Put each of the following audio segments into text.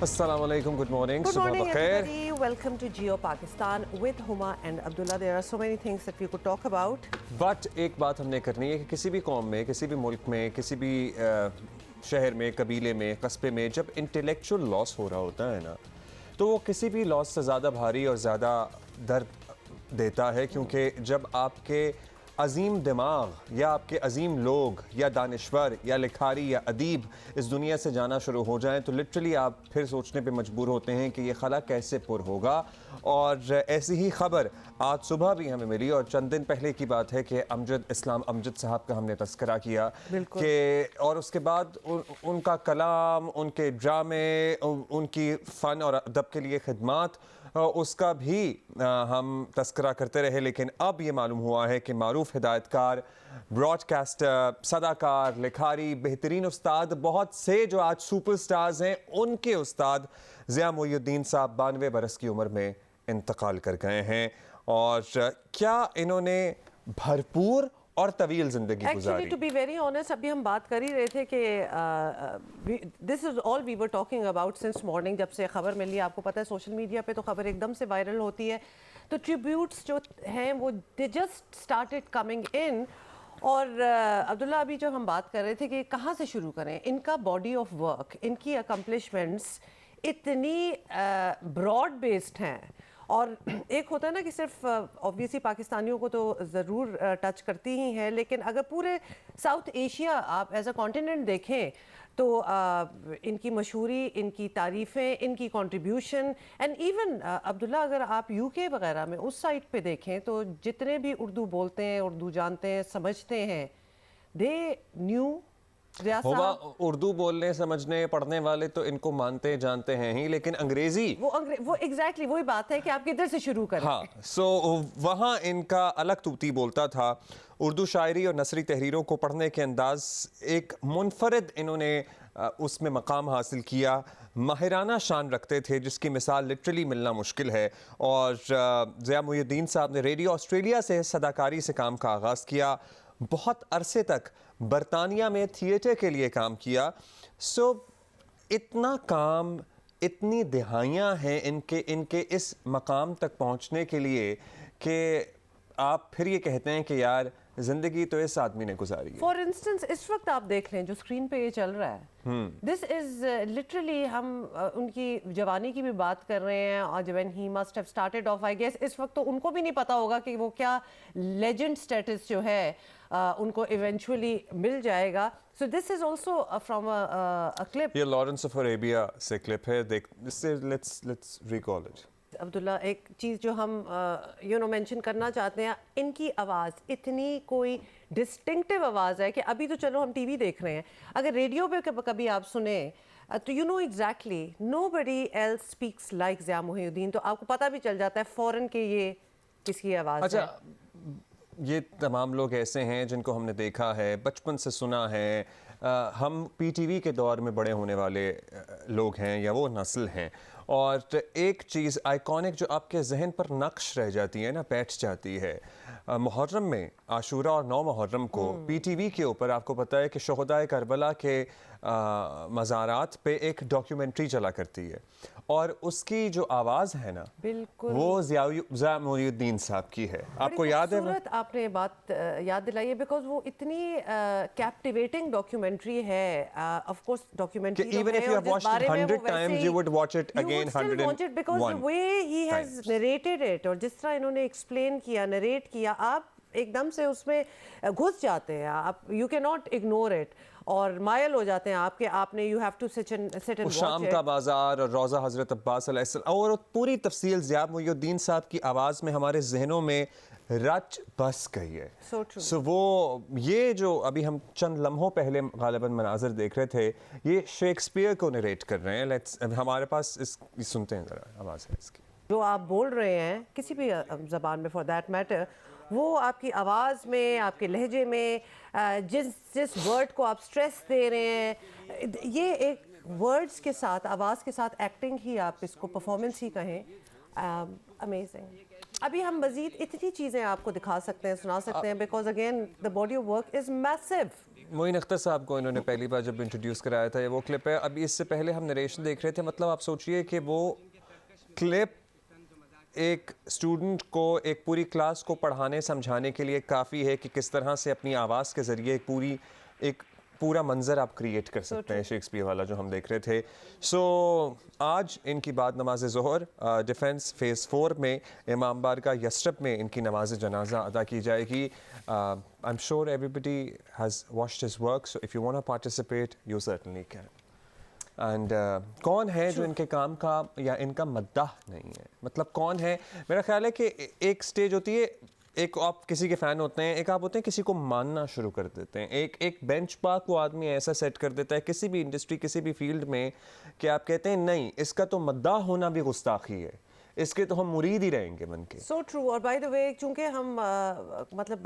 Assalamualaikum, good morning. Good Subha morning, bakhair. everybody. Welcome to Geo Pakistan with Huma and Abdullah. There are so many things that we could talk about. But एक बात हमने करनी है कि किसी भी कौम में, किसी भी मुल्क में, किसी भी शहर में, कबीले में, कस्बे में जब इंटेलेक्चुअल लॉस हो रहा होता है ना, तो वो किसी भी लॉस से ज़्यादा भारी और ज़्यादा दर्द देता है, क्योंकि जब आपके अजीम दिमाग या आपके अजीम लोग या दानिश्वर या लिखारी या अदीब इस दुनिया से जाना शुरू हो जाएं, तो लिटरली आप फिर सोचने पे मजबूर होते हैं कि ये खला कैसे पुर होगा। और ऐसी ही खबर आज सुबह भी हमें मिली, और चंद दिन पहले की बात है कि इस्लाम अमजद साहब का हमने तस्करा किया कि, और उसके बाद उनका कलाम, उनके ड्रामे, उनकी फ़न और अदब के लिए खिदमात, उसका भी हम तस्करा करते रहे। लेकिन अब ये मालूम हुआ है कि मारूफ हिदायतकार, ब्रॉडकास्टर, सदाकार, लिखारी, बेहतरीन उस्ताद, बहुत से जो आज सुपरस्टार्स हैं, उनके उस्ताद ज़िया मोइनुद्दीन साहब 92 बरस की उम्र में इंतकाल कर गए हैं। और क्या इन्होंने भरपूर और तवील जिंदगी गुजारी। Actually, to be very honest, अभी हम बात कर ही रहे थे कि this is all we were talking about since morning, जब से खबर मिली। आपको पता है सोशल मीडिया पे तो खबर एकदम से वायरल होती है, तो ट्रिब्यूट्स जो हैं वो they just started coming in। और अब्दुल्ला, अभी जब हम बात कर रहे थे कि कहाँ से शुरू करें, इनका बॉडी ऑफ वर्क, इनकी अकम्पलिशमेंट्स इतनी ब्रॉड बेस्ड हैं। और एक होता है ना कि सिर्फ ऑब्वियसली पाकिस्तानियों को तो ज़रूर टच करती ही है, लेकिन अगर पूरे साउथ एशिया आप एज अ कॉन्टिनेंट देखें तो इनकी मशहूरी, इनकी तारीफ़ें, इनकी कंट्रीब्यूशन, एंड इवन अब्दुल्ला अगर आप यूके वगैरह में उस साइड पे देखें तो जितने भी उर्दू बोलते हैं, उर्दू जानते हैं, समझते हैं, दे न्यू उर्दू बोलने, समझने, पढ़ने वाले तो इनको मानते जानते हैं ही, लेकिन अंग्रेजी वो एग्जैक्टली वही बात है कि आप किधर से शुरू करें। हाँ, सो वहाँ इनका अलग तूती बोलता था। उर्दू शायरी और नसरी तहरीरों को पढ़ने के अंदाज एक मुनफरद इन्होंने उसमें मकाम हासिल किया, माहिराना शान रखते थे जिसकी मिसाल लिटरली मिलना मुश्किल है। और ज़िया मोइनुद्दीन साहब ने रेडियो ऑस्ट्रेलिया से सदाकारी से काम का आगाज़ किया, बहुत अरसे तक बरतानिया में थिएटर के लिए काम किया। सो इतना काम, इतनी दिहाइयाँ हैं इनके इस मकाम तक पहुँचने के लिए कि आप फिर ये कहते हैं कि यार जिंदगी तो इस आदमी ने गुजारी है। फॉर इंस्टेंस इस वक्त आप देख लें जो स्क्रीन पे ये चल रहा है, दिस इज लिटरली, हम उनकी जवानी की भी बात कर रहे हैं, और when he must have started off, I guess इस वक्त तो उनको भी नहीं पता होगा कि वो क्या लेजेंड स्टेटस जो है उनको इवेंचुअली मिल जाएगा। So this is also from a clip. ये लॉरेंस ऑफ अरेबिया से क्लिप है, देख, लेट्स रिकॉल इट। अब्दुल्ला, एक चीज़ जो हम मेंशन करना चाहते हैं, इनकी आवाज़ इतनी कोई डिस्टिंक्टिव आवाज़ है कि अभी तो चलो हम टीवी देख रहे हैं, अगर रेडियो पे कभी आप सुने तो you know exactly nobody else speaks like Zia Moinuddin, तो आपको पता भी चल जाता है फ़ौरन कि ये किसकी आवाज़ है। अच्छा, ये तमाम लोग ऐसे हैं जिनको हमने देखा है, बचपन से सुना है, हम पीटीवी के दौर में बड़े होने वाले लोग हैं या वो नस्ल हैं। और एक चीज़ आइकॉनिक जो आपके जहन पर नक्श रह जाती है ना, बैठ जाती है, मुहर्रम में आशूरा और 9 मुहर्रम को पीटीवी के ऊपर आपको पता है कि शोहदाए करबला के मज़ारात पे एक डॉक्यूमेंट्री चला करती है, और उसकी जो आवाज़ है ना, बिल्कुल वो ज़िया मोइनुद्दीन साहब की है। आपको याद है? आपने बात याद दिलाई है, बिकॉज वो इतनी कैप्टिवेटिंग डॉक्यूमेंट्री है। Of course documentary even if you have watched it 100 times, you would watch it again 101 because the way he has narrated it, और जिस तरह इन्होंने एक्सप्लेन किया, नरेट किया, आप एकदम से उसमें घुस जाते हैं, आप you can not ignore it, और मायल हो जाते हैं आपके, आपने you have to sit and शाम का बाजार और रोज़ा हज़रत अब्बास अलैहिस्सलाम, और पूरी तफसील ज़िया मोइनुद्दीन साहब की आवाज़ में हमारे जहनों में रच बस गई है। सो वो ये जो अभी हम चंद लम्हों पहले गालिबन मनाजर देख रहे थे, ये शेक्सपियर को नरेट कर रहे हैं। लेट्स, हमारे पास सुनते हैं ज़रा आवाज़ है इसकी। जो आप बोल रहे हैं किसी भी ज़बान में फॉर दैट मैटर, वो आपकी आवाज़ में, आपके लहजे में, जिस वर्ड को आप स्ट्रेस दे रहे हैं, ये एक वर्ड्स के साथ, आवाज़ के साथ एक्टिंग ही आप इसको परफॉर्मेंस ही कहें, अमेजिंग। अभी हम मजीद इतनी चीज़ें आपको दिखा सकते हैं, सुना सकते हैं, because again the body of work is massive. Moin Akhtar साहब को इन्होंने पहली बार जब इंट्रोड्यूस कराया था, ये वो क्लिप है। अभी इससे पहले हम नरेशन देख रहे थे, मतलब आप सोचिए कि वो क्लिप एक स्टूडेंट को, एक पूरी क्लास को पढ़ाने समझाने के लिए काफ़ी है कि किस तरह से अपनी आवाज़ के ज़रिए एक पूरा मंजर आप क्रिएट कर सकते हैं, शेक्सपियर वाला जो हम देख रहे थे। सो आज इनकी बाद नमाज ज़ोहर डिफेंस फ़ेज़ 4 में इमाम बारगाह यस्रब में इनकी नमाज जनाजा अदा की जाएगी। I am sure everybody has watched his work, so if you want to participate you certainly can. And कौन है जो इनके काम का या इनका मद्दाह नहीं है, मतलब कौन है? मेरा ख्याल है कि एक स्टेज होती है, एक आप किसी के फ़ैन होते हैं, एक आप होते हैं किसी को मानना शुरू कर देते हैं। एक बेंच मार्क वो आदमी ऐसा सेट कर देता है किसी भी इंडस्ट्री, किसी भी फील्ड में, कि आप कहते हैं नहीं, इसका तो मद्दाह होना भी गुस्ताखी है, इसके तो हम मुरीद ही रहेंगे बन के। So true. और बाय द वे, चूंकि हम मतलब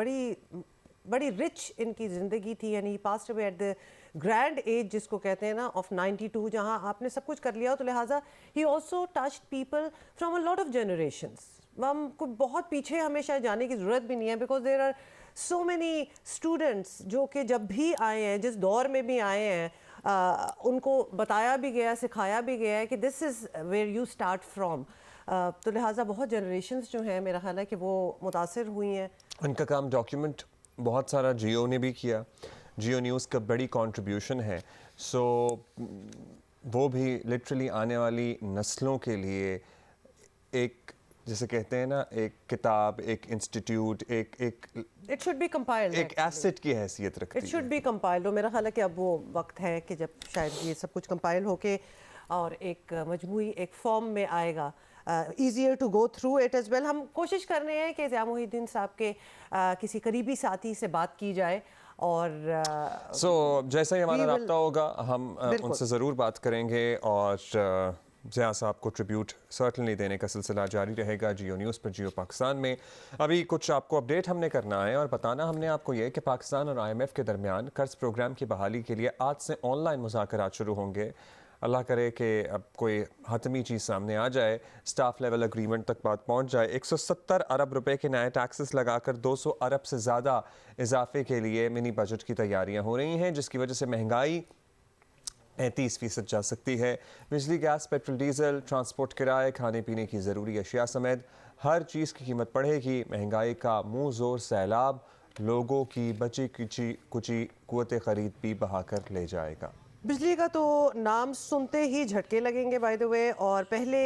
बड़ी रिच इनकी ज़िंदगी थी, यानी passed away at the grand age जिसको कहते हैं ना ऑफ 92, जहाँ आपने सब कुछ कर लिया हो, तो लिहाजा he also touched people from a lot of generations. हमको बहुत पीछे हमें शायद जाने की ज़रूरत भी नहीं है, because there are so many students जो कि जब भी आए हैं, जिस दौर में भी आए हैं, उनको बताया भी गया, सिखाया भी गया है कि this is where you start from. तो लिहाजा बहुत जनरेशंस जो हैं, मेरा ख्याल है कि वो मुतासिर हुई हैं। उनका काम डॉक्यूमेंट बहुत सारा जियो ने भी किया, जियो न्यूज़ का बड़ी कंट्रीब्यूशन है। सो वो भी लिटरली आने वाली नस्लों के लिए एक, जैसे कहते हैं ना, एक किताब, एक इंस्टीट्यूट, एक इट शुड बी कंपाइल्ड, एक एसेट की हैसियत रखती इट है। Should be compiled. और मेरा ख्याल है कि अब वो वक्त है कि जब शायद ये सब कुछ कंपाइल होके और एक मजमूई एक फॉर्म में आएगा, easier to go through it as well. हम कोशिश कर रहे हैं कि ज़िया मोहिउद्दीन साहब के किसी करीबी साथी से बात की जाए, और जैसा ही हमारा we will- राब्ता होगा हम बिल्कुल। उनसे ज़रूर बात करेंगे, और ज़िया साहब को ट्रिब्यूट सर्टनली देने का सिलसिला जारी रहेगा जियो न्यूज़ पर, जियो पाकिस्तान में। अभी कुछ आपको अपडेट हमने करना है और बताना हमने आपको ये कि पाकिस्तान और IMF के दरमियान कर्ज प्रोग्राम की बहाली के लिए आज से ऑनलाइन मुज़ाकरात शुरू होंगे। अल्लाह करे कि अब कोई हतमी चीज़ सामने आ जाए, स्टाफ लेवल एग्रीमेंट तक बात पहुंच जाए। 170 अरब रुपए के नए टैक्सेस लगाकर 200 अरब से ज़्यादा इजाफे के लिए मिनी बजट की तैयारियां हो रही हैं, जिसकी वजह से महंगाई 35% जा सकती है। बिजली, गैस, पेट्रोल, डीजल, ट्रांसपोर्ट किराए, खाने पीने की ज़रूरी अशिया समेत हर चीज़ की कीमत बढ़ेगी। महंगाई का मुंह जोर सैलाब लोगों की बची कुची कुव्वत ख़रीद भी बहाकर ले जाएगा। बिजली का तो नाम सुनते ही झटके लगेंगे बाय द वे। और पहले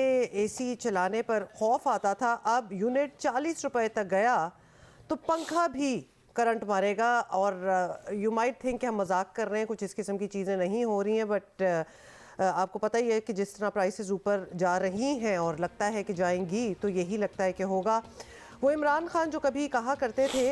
AC चलाने पर खौफ आता था, अब यूनिट 40 रुपए तक गया तो पंखा भी करंट मारेगा। और यू माइट थिंक कि हम मजाक कर रहे हैं, कुछ इस किस्म की चीज़ें नहीं हो रही हैं, बट आपको पता ही है कि जिस तरह प्राइसेस ऊपर जा रही हैं और लगता है कि जाएंगी, तो यही लगता है कि होगा। वो इमरान खान जो कभी कहा करते थे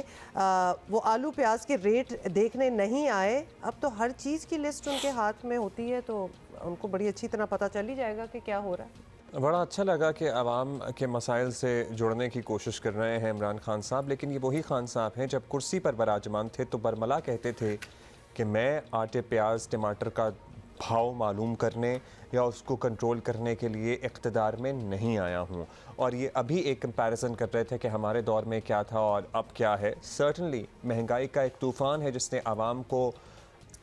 वो आलू प्याज के रेट देखने नहीं आए, अब तो हर चीज़ की लिस्ट उनके हाथ में होती है, तो उनको बड़ी अच्छी तरह पता चल ही जाएगा कि क्या हो रहा है। बड़ा अच्छा लगा कि आवाम के मसाइल से जुड़ने की कोशिश कर रहे हैं इमरान खान साहब, लेकिन ये वही खान साहब हैं जब कुर्सी पर बराजमान थे तो बरमला कहते थे कि मैं आटे, प्याज, टमाटर का भाव मालूम करने या उसको कंट्रोल करने के लिए इक़्तिदार में नहीं आया हूँ। और ये अभी एक कंपैरिजन कर रहे थे कि हमारे दौर में क्या था और अब क्या है। सर्टनली महंगाई का एक तूफ़ान है जिसने आवाम को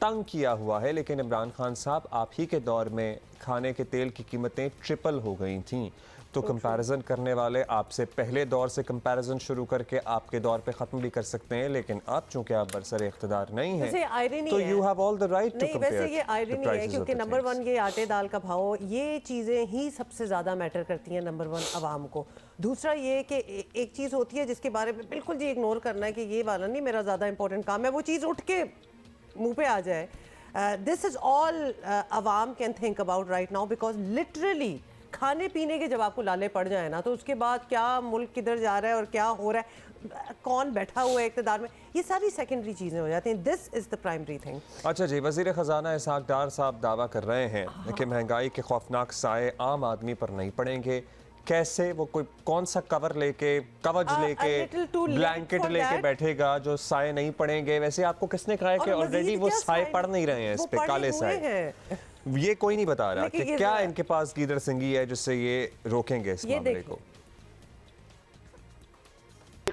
तंग किया हुआ है, लेकिन इमरान खान साहब आप ही के दौर में खाने के तेल की कीमतें ट्रिपल हो गई थीं, तो कंपैरिजन करने वाले आपसे पहले दौर से कंपैरिजन शुरू करके आपके दौर पे ख़त्म भी कर सकते हैं, लेकिन अब चूंकि आप बरसर इख्तिदार नहीं हैं तो you have all the right to compare. वैसे ये आयरनी है, क्योंकि नंबर 1 ये आटे दाल का भाव, ये चीज़ें ही सबसे ज़्यादा मैटर करती हैं नंबर 1 आवाम को। दूसरा ये कि एक चीज़ होती है जिसके बारे में बिल्कुल जी इग्नोर करना है कि ये वाला नहीं मेरा ज़्यादा इंपॉर्टेंट काम है, वो चीज़ उठ के मुंह पे आ जाए। This is all Awam can think about right now, because literally खाने पीने के जब आपको लाले पड़ जाए ना, तो उसके बाद क्या मुल्क किधर जा रहा है और क्या हो रहा है, कौन बैठा हुआ है इक़्तिदार में, ये सारी सेकेंडरी चीज़ें हो जाती हैं। This is the primary thing. अच्छा जी, वज़ीर ख़जाना इसहाक़ डार साहब दावा कर रहे हैं कि महंगाई के खौफनाक साए आम आदमी पर नहीं पड़ेंगे। कैसे? वो कोई कौन सा कवर लेके, कवच लेके, ब्लैंकेट लेके बैठेगा जो साए नहीं पड़ेंगे? वैसे आपको किसने कहा है कि ऑलरेडी वो साए पड़ नहीं रहे हैं, इस पे काले साए? ये कोई नहीं बता रहा कि क्या इनके पास गीदड़ सिंगी है जिससे ये रोकेंगे इस मामले को।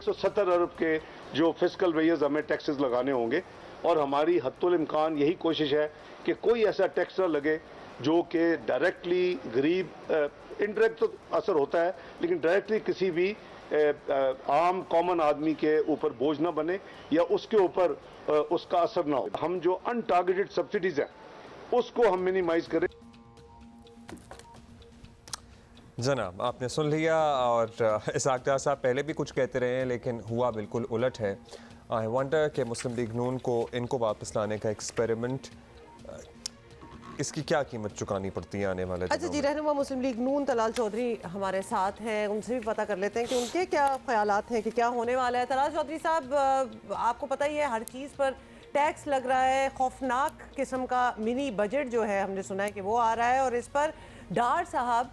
170 अरब के जो फिस्कल वेयर्स हमें टैक्सेस लगाने होंगे, और हमारी हत्तुल इम्कान यही कोशिश है कि कोई ऐसा टैक्स ना लगे जो कि डायरेक्टली गरीब, इनडायरेक्ट तो असर होता है लेकिन डायरेक्टली किसी भी आम कॉमन आदमी के ऊपर बोझ ना बने या उसके ऊपर उसका असर ना हो। हम जो अनटारगेटेड सब्सिडीज हैं उसको हम मिनिमाइज करें। जनाब, आपने सुन लिया, और इसाक डार साहब पहले भी कुछ कहते रहे हैं लेकिन हुआ बिल्कुल उलट है। आई वंडर कि मुस्लिम लीग नून को इनको वापस लाने का एक्सपेरिमेंट, इसकी क्या कीमत चुकानी पड़ती है आने वाले अच्छा दिनों जी, में? रहनुमा मुस्लिम लीग नून तलाल चौधरी हमारे साथ हैं, उनसे भी पता कर लेते हैं कि उनके क्या ख्यालात हैं कि क्या होने वाला है। तलाल चौधरी साहब, आपको पता ही है हर चीज़ पर टैक्स लग रहा है, खौफनाक किस्म का मिनी बजट जो है हमने सुना है कि वो आ रहा है, और इस पर डार साहब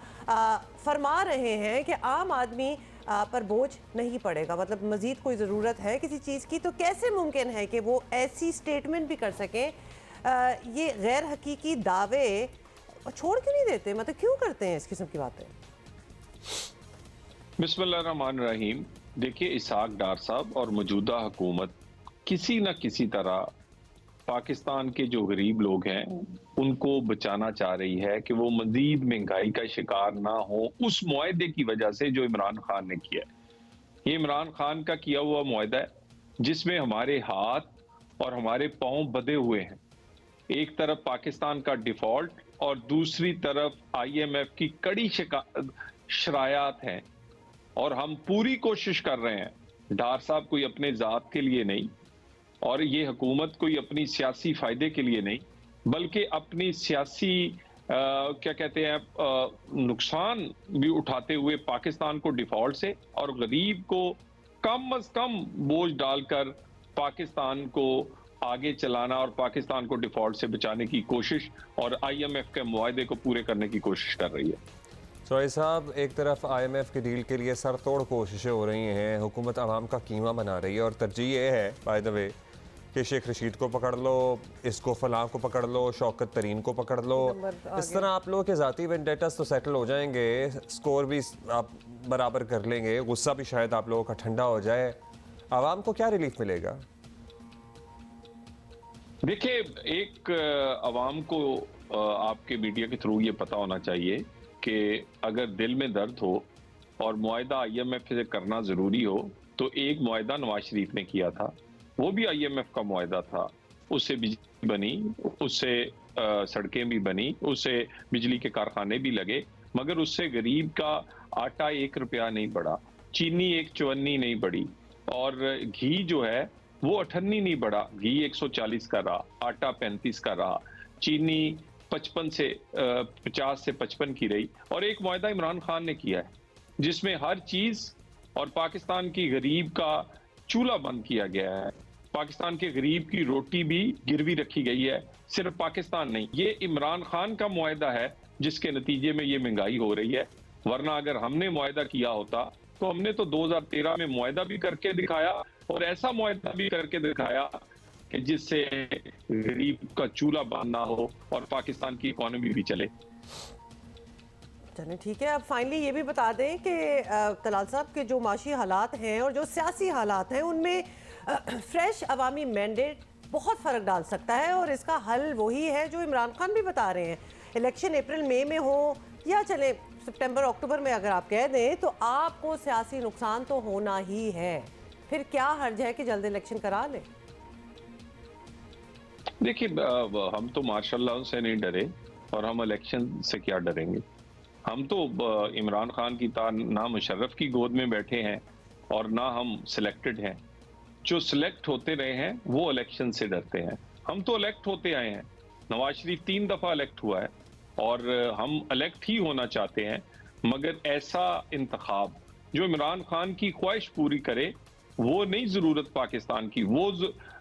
फरमा रहे हैं कि आम आदमी पर बोझ नहीं पड़ेगा, मतलब मज़ीद कोई ज़रूरत है किसी चीज़ की तो कैसे मुमकिन है कि वो ऐसी स्टेटमेंट भी कर सकें? ये गैर हकीकी दावे छोड़ क्यों नहीं देते, मतलब क्यों करते हैं इस किस्म की बातें? बिस्मिल्लाहिर्रहमानिर्रहीम। देखिए, इसहाक डार साहब और मौजूदा हुकूमत किसी न किसी तरह पाकिस्तान के जो गरीब लोग हैं उनको बचाना चाह रही है कि वो मजीद महंगाई का शिकार ना हो, उस मुआहदे की वजह से जो इमरान खान ने किया है। ये इमरान खान का किया हुआ मुआहदा है जिसमें हमारे हाथ और हमारे पांव बंधे हुए हैं। एक तरफ पाकिस्तान का डिफॉल्ट और दूसरी तरफ IMF की कड़ी शरायात हैं, और हम पूरी कोशिश कर रहे हैं, डार साहब कोई अपने जात के लिए नहीं और ये हुकूमत कोई अपनी सियासी फायदे के लिए नहीं, बल्कि अपनी सियासी क्या कहते हैं नुकसान भी उठाते हुए पाकिस्तान को डिफॉल्ट से और गरीब को कम अज कम बोझ डालकर पाकिस्तान को आगे चलाना और पाकिस्तान को डिफॉल्ट से बचाने की कोशिश और IMF के मुआहदे को पूरे करने की कोशिश कर रही है। सोहेल साहब, एक तरफ IMF की डील के लिए सरतोड़ कोशिशें हो रही हैं, हुकूमत आवाम का कीमा बना रही है, और तरजीह ये है बाय द वे कि शेख रशीद को पकड़ लो, इसको फलां को पकड़ लो, शौकत तरीन को पकड़ लो। इस तरह आप लोगों के ज़ाती वेंडेटास तो सेटल हो जाएंगे, स्कोर भी आप बराबर कर लेंगे, गुस्सा भी शायद आप लोगों का ठंडा हो जाए। आवाम को क्या रिलीफ मिलेगा? देखिए, एक अवाम को आपके मीडिया के थ्रू ये पता होना चाहिए कि अगर दिल में दर्द हो और मुआहदा IMF से करना ज़रूरी हो तो एक मुआहदा नवाज शरीफ ने किया था, वो भी IMF का मुआहदा था। उससे बिजली बनी, उससे सड़कें भी बनी, उससे बिजली के कारखाने भी लगे, मगर उससे गरीब का आटा 1 रुपया नहीं बढ़ा, चीनी 1 चवन्नी नहीं बढ़ी, और घी जो है वो 98 नहीं बढ़ा, घी 140 का रहा, आटा 35 का रहा, चीनी 50 से 55 की रही। और एक मुआहदा इमरान खान ने किया है जिसमें हर चीज और पाकिस्तान की गरीब का चूल्हा बंद किया गया है, पाकिस्तान के गरीब की रोटी भी गिरवी रखी गई है। सिर्फ पाकिस्तान नहीं, ये इमरान खान का मुआहदा है जिसके नतीजे में ये महंगाई हो रही है। वरना अगर हमने मुआहदा किया होता तो हमने तो 2013 में मुआहदा भी करके दिखाया और ऐसा मुआहदा भी करके दिखाया कि जिससे गरीब का चूल्हा बंद ना हो और पाकिस्तान की इकोनॉमी भी चले। चलिए ठीक है, अब फाइनली ये भी बता दें कि तलाल साहब के जो माशी हालात हैं और जो सियासी हालात हैं उनमें फ्रेश अवामी मैंडेट बहुत फ़र्क डाल सकता है, और इसका हल वही है जो इमरान खान भी बता रहे हैं। इलेक्शन अप्रैल मई में हो या चले सितंबर अक्टूबर में अगर आप कह दें तो आपको सियासी नुकसान तो होना ही है, फिर क्या हर्ज है कि जल्द इलेक्शन करा लें? देखिए, हम तो माशाल्लाह से नहीं डरे और हम इलेक्शन से क्या डरेंगे। हम तो इमरान खान की ना मुशर्रफ की गोद में बैठे हैं और ना हम सिलेक्टेड हैं। जो सिलेक्ट होते रहे हैं वो इलेक्शन से डरते हैं, हम तो इलेक्ट होते आए हैं। नवाज शरीफ 3 दफा इलेक्ट हुआ है और हम इलेक्ट ही होना चाहते हैं, मगर ऐसा इंतखाब जो इमरान खान की ख्वाहिश पूरी करे वो नहीं जरूरत पाकिस्तान की। वो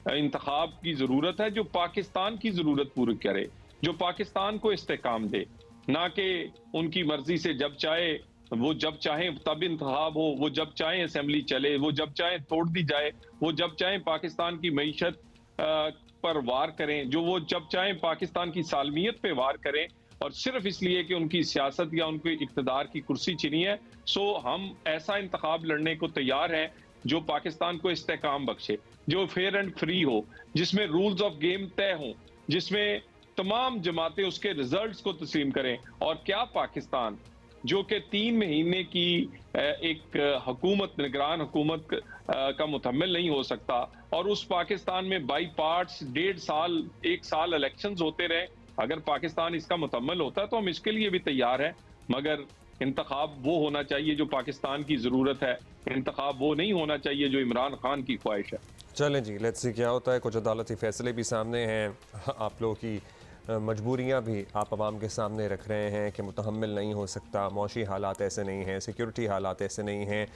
इंतखाब की जरूरत है जो पाकिस्तान की जरूरत पूरी करे, जो पाकिस्तान को इस्तेकाम दे, ना कि उनकी मर्जी से जब चाहे वो जब चाहे तब इंतखाब हो, वो जब चाहे असेंबली चले, वो जब चाहे तोड़ दी जाए, वो जब चाहे पाकिस्तान की मईशत पर वार करें, जो वो जब चाहे पाकिस्तान की सालमियत पे वार करें, और सिर्फ इसलिए कि उनकी सियासत या उनके इक्तदार की कुर्सी छिनी है। सो हम ऐसा इंतखाब लड़ने को तैयार हैं जो पाकिस्तान को इस्तेकाम बख्शे, जो फेयर एंड फ्री हो, जिसमें रूल्स ऑफ गेम तय हो, जिसमें तमाम जमातें उसके रिजल्ट्स को तस्लीम करें। और क्या पाकिस्तान जो कि 3 महीने की एक हुकूमत, निगरान हुकूमत का मुतहम्मिल नहीं हो सकता, और उस पाकिस्तान में बाई पार्ट्स 1.5 साल 1 साल इलेक्शंस होते रहे। अगर पाकिस्तान इसका मुतहम्मिल होता है तो हम इसके लिए भी तैयार हैं, मगर इंतखाब वो होना चाहिए जो पाकिस्तान की ज़रूरत है, इंतखाब वो नहीं होना चाहिए जो इमरान खान की ख्वाहिश है। चलें जी, लेट्स सी क्या होता है। कुछ अदालती फैसले भी सामने हैं, आप लोगों की मजबूरियां भी आप आवाम के सामने रख रहे हैं कि मुतहम्मिल नहीं हो सकता, मौशी हालात ऐसे नहीं हैं, सिक्योरिटी हालात ऐसे नहीं हैं।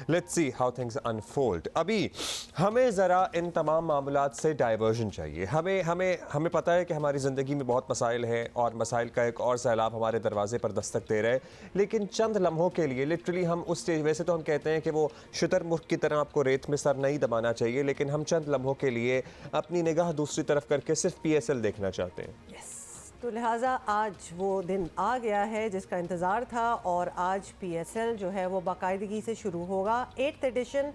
Let's see how things unfold. अभी हमें ज़रा इन तमाम मामलात से डाइवर्जन चाहिए। हमें पता है कि हमारी ज़िंदगी में बहुत मसाइल हैं और मसाइल का एक और सैलाब हमारे दरवाजे पर दस्तक दे रहा है, लेकिन चंद लम्हों के लिए लिटरली हम उस स्टेज, वैसे तो हम कहते हैं कि वो शुतुरमुर्ग की तरह आपको रेत में सर नहीं दबाना चाहिए, लेकिन हम चंद लम्हों के लिए अपनी निगाह दूसरी तरफ करके सिर्फ PSL देखना चाहते हैं। तो लिहाजा आज वो दिन आ गया है जिसका इंतज़ार था, और आज PSL जो है वो बाकायदगी से शुरू होगा, 8th एडिशन।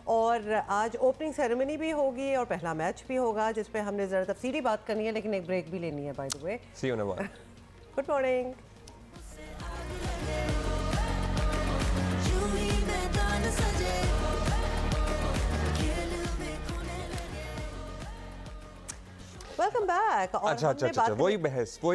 और आज ओपनिंग सेरेमनी भी होगी और पहला मैच भी होगा, जिस पे हमने ज़रा तफसीली बात करनी है, लेकिन एक ब्रेक भी लेनी है by the way. See you in a while. Good morning. Welcome back. अच्छा, वही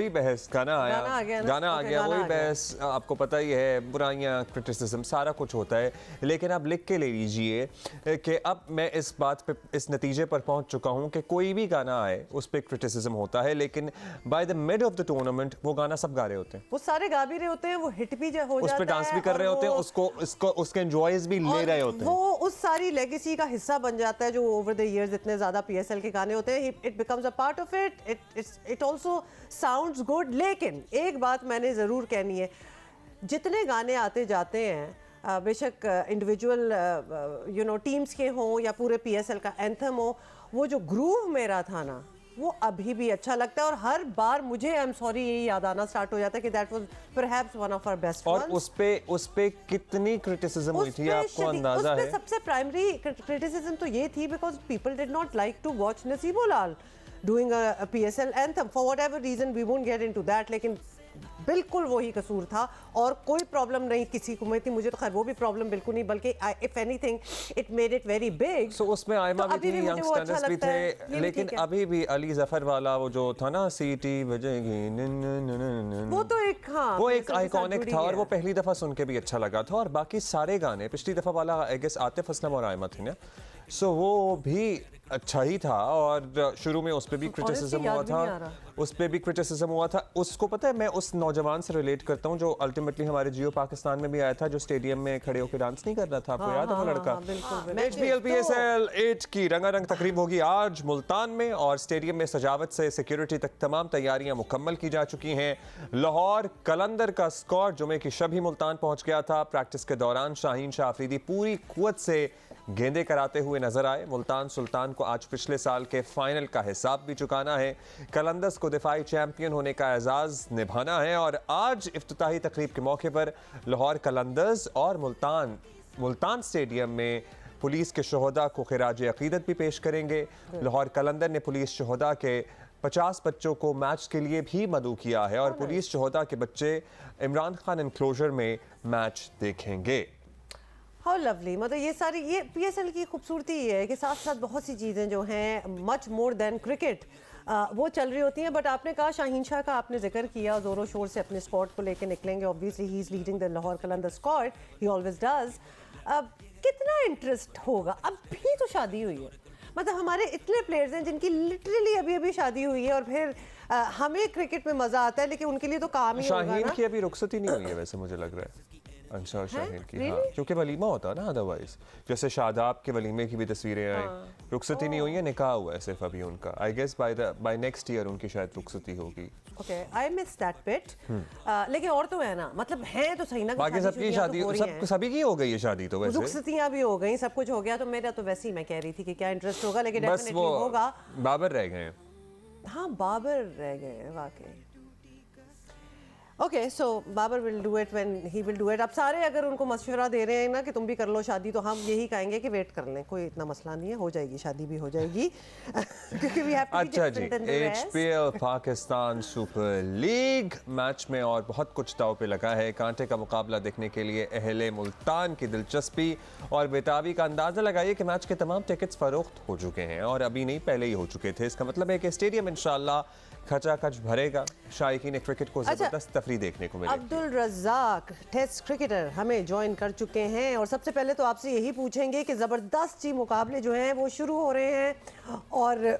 बहस गाना आया, गाना आ गया, वही बहस। आपको पता ही है, बुराइयां, क्रिटिसिज्म सारा कुछ होता है, लेकिन आप लिख के ले लीजिए कि अब मैं इस बात पे, इस नतीजे पर पहुंच चुका हूं कि कोई भी गाना आए उस पर क्रिटिसिज्म होता है, लेकिन by the mid of the tournament वो गाना सब गा रहे होते हैं, वो सारे गा भी रहे होते हैं, वो हिट भी हो उस जाता पर डांस है, भी कर रहे और होते हैं, उसके एंजॉयज भी ले रहे होते हैं। वो उस सारी लेगेसी का हिस्सा बन जाता है जो ओवर द इयर्स इतने ज्यादा PSL के गाने होते हैं। It becomes a part of it also sounds good. लेकिन एक बात मैंने ज़रूर कहनी है, जितने गाने आते जाते हैं, बेशक इंडिविजुअल टीम्स के हों या पूरे PSL का एंथम हो, वो जो ग्रूव मेरा था ना, वो अभी भी अच्छा लगता है। और हर बार मुझे, आई एम सॉरी, यही याद आना स्टार्ट हो जाता है कि that was perhaps one of our best और उस पे कितनी क्रिटिसिज्म हुई थी, आपको अंदाजा है? सबसे प्राइमरी क्रिटिसिज्म तो ये थी because people did not like to watch नसीबुलाल doing a PSL anthem for whatever reason, we won't get into that, लेकिन बिल्कुल वही कसूर था और कोई प्रॉब्लम नहीं किसी को में थी। मुझे तो खैर वो भी प्रॉब्लम बिल्कुल नहीं, बल्कि if anything it made it very big. So उसमें आयमा भी थी, यंगस्टर्स भी थे, लेकिन अभी भी अली जफर वाला वो जो था ना, सीटी बजेगी, वो तो एक, हाँ, वो एक आइकॉनिक था और वो पहली दफा सुन के भी अच्छा लगा था। और बाकी सारे गाने, पिछली दफा वाला आई गेस आतिफ असलम और आयमा थी ना, सो वो भी अच्छा ही था। और शुरू में उस पर भी क्रिटिसिज्म हुआ था, उसको पता है, मैं उस नौजवान से रिलेट करता हूँ जो अल्टीमेटली हमारे जियो पाकिस्तान में भी आया था, जो स्टेडियम में खड़े होकर डांस नहीं कर रहा था, आपको याद है वो लड़का? HBL PSL 8 की रंगारंग तकरीब होगी आज मुल्तान में, और स्टेडियम में सजावट से सिक्योरिटी तक तमाम तैयारियां मुकम्मल की जा चुकी हैं। लाहौर कलंदर का स्क्वाड जुमे की शब ही मुल्तान पहुंच गया था। प्रैक्टिस के दौरान शाहीन शाह अफरीदी पूरी कुव्वत से गेंदे कराते हुए नजर आए। मुल्तान सुल्तान को आज पिछले साल के फाइनल का हिसाब भी चुकाना है, कलंदर्स को दिफाई चैंपियन होने का एजाज निभाना है, और आज इफ्तिताही तकरीब के मौके पर लाहौर कलंदर्स और मुल्तान स्टेडियम में पुलिस के शोहदा को खिराज अकीदत भी पेश करेंगे। लाहौर कलंदर ने पुलिस शोहदा के 50 बच्चों को मैच के लिए भी मदऊ किया है, और पुलिस शोहदा के बच्चे इमरान खान एनक्लोजर में मैच देखेंगे। How lovely. मतलब ये सारी, ये PSL की खूबसूरती ये है कि साथ साथ बहुत सी चीज़ें जो हैं मच मोर देन क्रिकेट वो चल रही होती हैं। बट आपने कहा शाहीन शाह का आपने जिक्र किया, ज़ोरों शोर से अपने स्क्वाड को लेकर निकलेंगे। Obviously he is leading the Lahore Qalandar squad, he always does. कितना इंटरेस्ट होगा? अभी तो शादी हुई है, मतलब हमारे इतने प्लेयर्स हैं जिनकी लिटरली अभी अभी शादी हुई है, और फिर हमें क्रिकेट में मज़ा आता है, लेकिन उनके लिए तो काम ही होगा ना। शाहीन की अभी रुखसती नहीं हुई है वैसे, मुझे लग रहा है अंशा शाहीन की, हाँ, क्योंकि वलीमा होता है ना, अदरवाइज जैसे शादाब के वलीमे की भी तस्वीरें आई, रुखसती नहीं हुई है, निकाह हुआ है सिर्फ अभी उनका। I guess by next year उनकी शायद रुखसती होगी। Okay, I miss that bit. लेकिन और तो है ना, मतलब है तो सही ना, बाकी सबकी शादी, सभी की हो गई है शादी, तो वैसे रुखसतियां भी हो गई, सब कुछ हो गया। तो मेरा तो वैसे ही मैं कह रही थी कि क्या इंटरेस्ट होगा, लेकिन डेफिनेटली होगा। बाबर रह गए हैं, हाँ बाबर रह गए वाकई। Okay so Babar will do it when he will do it. अब सारे अगर उनको मशवरा दे रहे हैं ना कि तुम भी कर लो शादी, तो हम यही कहेंगे कि वेट कर लें, कोई इतना मसला नहीं है, हो जाएगी शादी भी हो जाएगी क्योंकि वी हैव टू बी अच्छा जी, different in the rest. HPL Pakistan Super League match में और बहुत कुछ दांव पे लगा है। कांटे का मुकाबला देखने के लिए अहले मुल्तान की दिलचस्पी और बेताबी का अंदाजा लगाइए कि मैच के तमाम टिकट्स फरोख्त हो चुके हैं और अभी नहीं पहले ही हो चुके थे। इसका मतलब है कि स्टेडियम इंशाल्लाह खचाखच भरेगा, शायकीन क्रिकेट को जबरदस्त तफरी देखने को मिलेगी। अब्दुल रज़ाक टेस्ट क्रिकेटर हमें ज्वाइन कर चुके हैं और सबसे पहले तो आपसे यही पूछेंगे कि ज़बरदस्त जी मुकाबले जो हैं वो शुरू हो रहे हैं और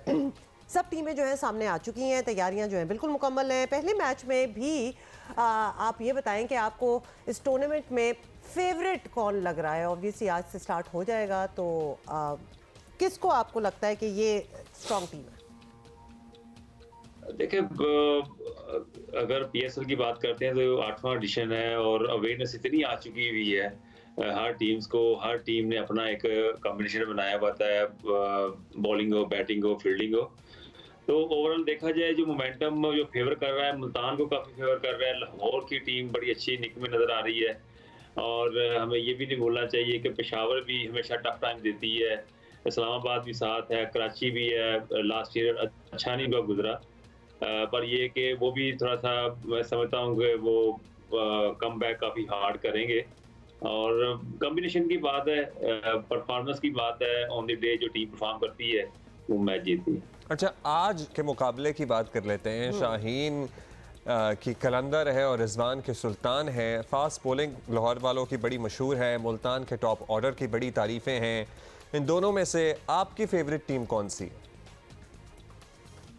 सब टीमें जो हैं सामने आ चुकी हैं, तैयारियां जो हैं बिल्कुल मुकम्मल हैं। पहले मैच में भी आप ये बताएं कि आपको इस टूर्नामेंट में फेवरेट कौन लग रहा है? ऑब्वियसली आज से स्टार्ट हो जाएगा, तो किसको आपको लगता है कि ये स्ट्रॉन्ग टीम है? देखिए, अगर PSL की बात करते हैं तो 8वां एडिशन है और अवेयरनेस इतनी आ चुकी हुई है हर टीम्स को, हर टीम ने अपना एक कॉम्बिनेशन बनाया हुआ है, बॉलिंग हो, बैटिंग हो, फील्डिंग हो। तो ओवरऑल देखा जाए जो मोमेंटम जो फेवर कर रहा है, मुल्तान को काफ़ी फेवर कर रहा है। लाहौर की टीम बड़ी अच्छी निक में नज़र आ रही है और हमें ये भी नहीं भूलना चाहिए कि पेशावर भी हमेशा टफ टाइम देती है, इस्लामाबाद भी साथ है, कराची भी है। लास्ट ईयर अच्छा नहीं हुआ गुजरा, पर ये कि वो भी थोड़ा सा मैं समझता हूँ कि वो कम बैक काफ़ी हार्ड करेंगे। और कॉम्बिनेशन की बात है, परफॉर्मेंस की बात है, ऑन द डे जो टीम परफॉर्म करती है वो मैच जीतती है। अच्छा, आज के मुकाबले की बात कर लेते हैं। शाहीन की कलंदर है और रिजवान के सुल्तान है। फास्ट बॉलिंग लाहौर वालों की बड़ी मशहूर है, मुल्तान के टॉप ऑर्डर की बड़ी तारीफ़ें हैं। इन दोनों में से आपकी फेवरेट टीम कौन सी है?